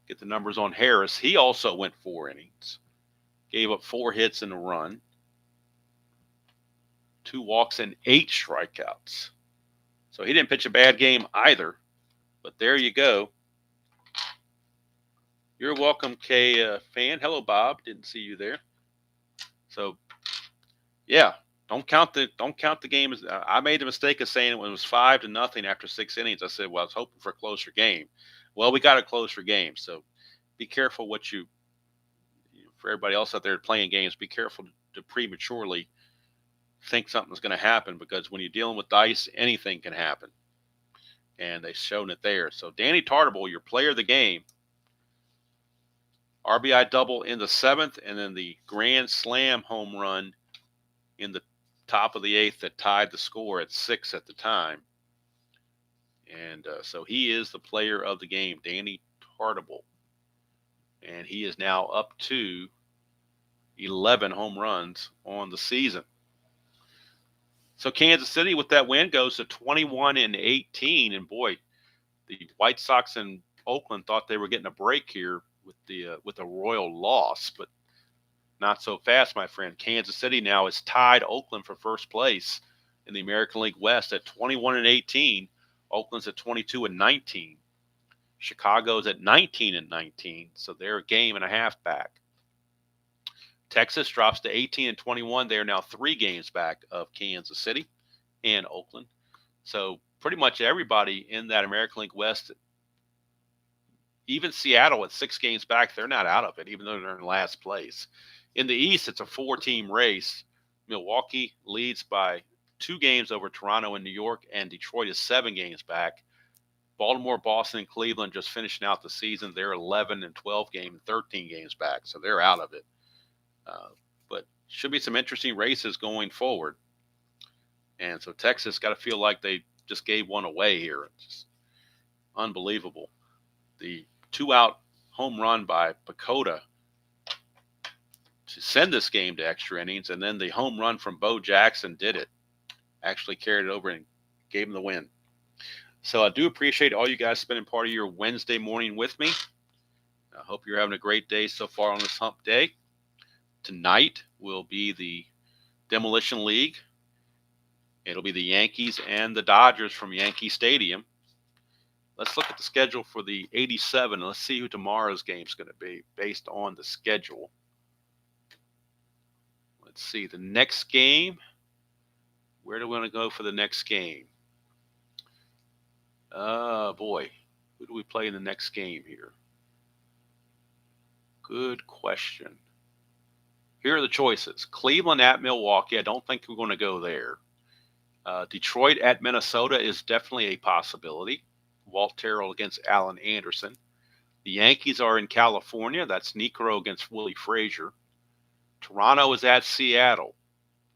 [SPEAKER 1] Get the numbers on Harris. He also went 4 innings. Gave up 4 hits and a run. 2 walks and 8 strikeouts. So he didn't pitch a bad game either. But there you go. You're welcome, K fan. Hello, Bob. Didn't see you there. So, yeah. Don't count the game. I made the mistake of saying it was 5-0 after 6 innings. I said, well, I was hoping for a closer game. Well, we got a closer game. So be careful for everybody else out there playing games, be careful to prematurely think something's going to happen, because when you're dealing with dice, anything can happen. And they've shown it there. So Danny Tartable, your player of the game, RBI double in the 7th, and then the grand slam home run in the top of the 8th that tied the score at 6 at the time. And so he is the player of the game, Danny Tartable. And he is now up to 11 home runs on the season. So Kansas City, with that win, goes to 21-18. And boy, the White Sox and Oakland thought they were getting a break here with a royal loss, but not so fast, my friend. Kansas City now has tied Oakland for first place in the American League West at 21-18. Oakland's at 22-19. Chicago's at 19-19, so they're a game and a half back. Texas drops to 18-21. They are now 3 games back of Kansas City and Oakland. So pretty much everybody in that American League West, even Seattle at 6 games back, they're not out of it, even though they're in last place. In the East, it's a 4-team race. Milwaukee leads by 2 games over Toronto and New York, and Detroit is 7 games back. Baltimore, Boston, and Cleveland just finishing out the season. They're 11 and 12 games, 13 games back, so they're out of it. But should be some interesting races going forward. And so Texas got to feel like they just gave one away here. It's just unbelievable. The 2-out home run by Pacoda to send this game to extra innings, and then the home run from Bo Jackson did it. Actually carried it over and gave him the win. So I do appreciate all you guys spending part of your Wednesday morning with me. I hope you're having a great day so far on this hump day. Tonight will be the Demolition League. It'll be the Yankees and the Dodgers from Yankee Stadium. Let's look at the schedule for the 87. Let's see who tomorrow's game is going to be based on the schedule. Let's see. The next game. Where do we want to go for the next game? Boy. Who do we play in the next game here? Good question. Here are the choices. Cleveland at Milwaukee. I don't think we're going to go there. Detroit at Minnesota is definitely a possibility. Walt Terrell against Alan Anderson. The Yankees are in California. That's Necro against Willie Frazier. Toronto is at Seattle.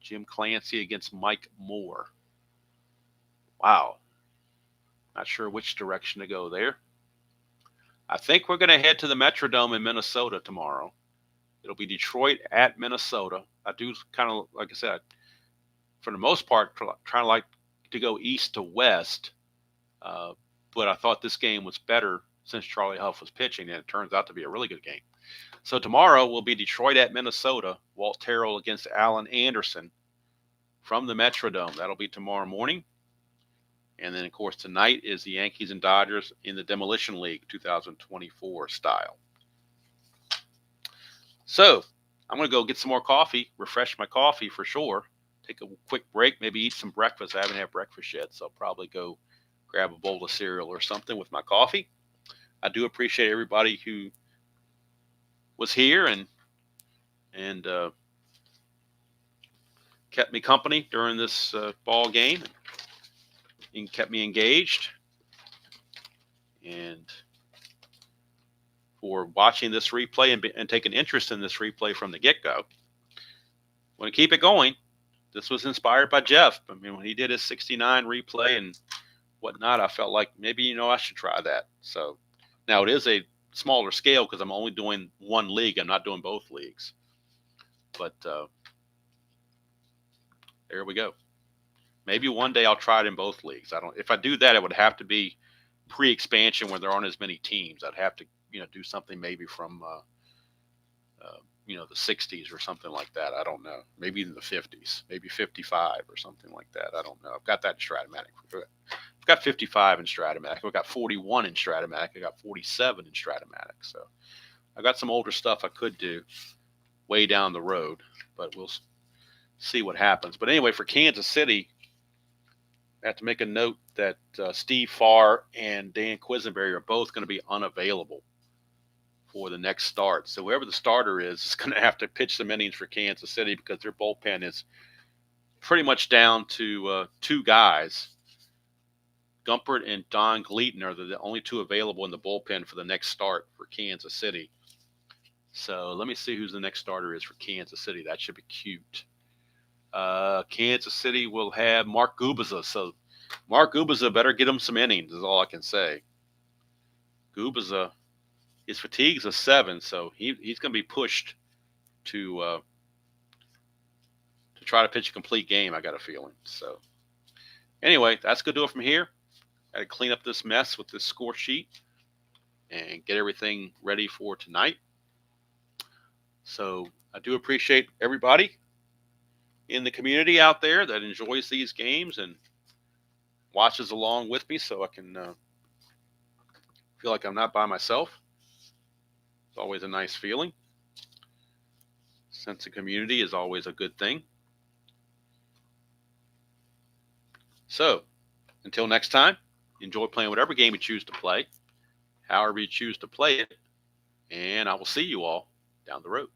[SPEAKER 1] Jim Clancy against Mike Moore. Wow. Not sure which direction to go there. I think we're going to head to the Metrodome in Minnesota tomorrow. It'll be Detroit at Minnesota. I do kind of, like I said, for the most part, trying to like to go east to west. But I thought this game was better since Charlie Hough was pitching, and it turns out to be a really good game. So tomorrow will be Detroit at Minnesota. Walt Terrell against Alan Anderson from the Metrodome. That'll be tomorrow morning. And then, of course, tonight is the Yankees and Dodgers in the Demolition League 2024 style. So I'm going to go get some more coffee, refresh my coffee for sure, take a quick break, maybe eat some breakfast. I haven't had breakfast yet, so I'll probably go grab a bowl of cereal or something with my coffee. I do appreciate everybody who was here and kept me company during this ball game and kept me engaged, and for watching this replay and taking interest in this replay from the get-go. Want to keep it going. This was inspired by Jeff. I mean, when he did his 69 replay and whatnot, I felt like maybe, I should try that. So now it is a smaller scale because I'm only doing one league. I'm not doing both leagues. But there we go. Maybe one day I'll try it in both leagues. If I do that, it would have to be pre-expansion where there aren't as many teams. I'd have to, do something maybe from, the 60s or something like that. I don't know. Maybe even the 50s, maybe 55 or something like that. I don't know. I've got that in Strat-O-Matic. I've got 55 in Strat-O-Matic. I've got 41 in Strat-O-Matic. I got 47 in Strat-O-Matic. So I got some older stuff I could do way down the road, but we'll see what happens. But anyway, for Kansas City, I have to make a note that Steve Farr and Dan Quisenberry are both going to be unavailable for the next start. So whoever the starter is going to have to pitch some innings for Kansas City because their bullpen is pretty much down to two guys. Gumpert and Don Gleaton are the only two available in the bullpen for the next start for Kansas City. So let me see who's the next starter is for Kansas City. That should be cute. Kansas City will have Mark Gubiza. So Mark Gubiza better get him some innings is all I can say. Gubiza, his fatigue's a 7, so he's going to be pushed to try to pitch a complete game, I got a feeling. So anyway, that's going to do it from here. Got to clean up this mess with this score sheet and get everything ready for tonight. So I do appreciate everybody in the community out there that enjoys these games and watches along with me, so I can feel like I'm not by myself. It's always a nice feeling. Sense of community is always a good thing. So until next time, enjoy playing whatever game you choose to play, however you choose to play it, and I will see you all down the road.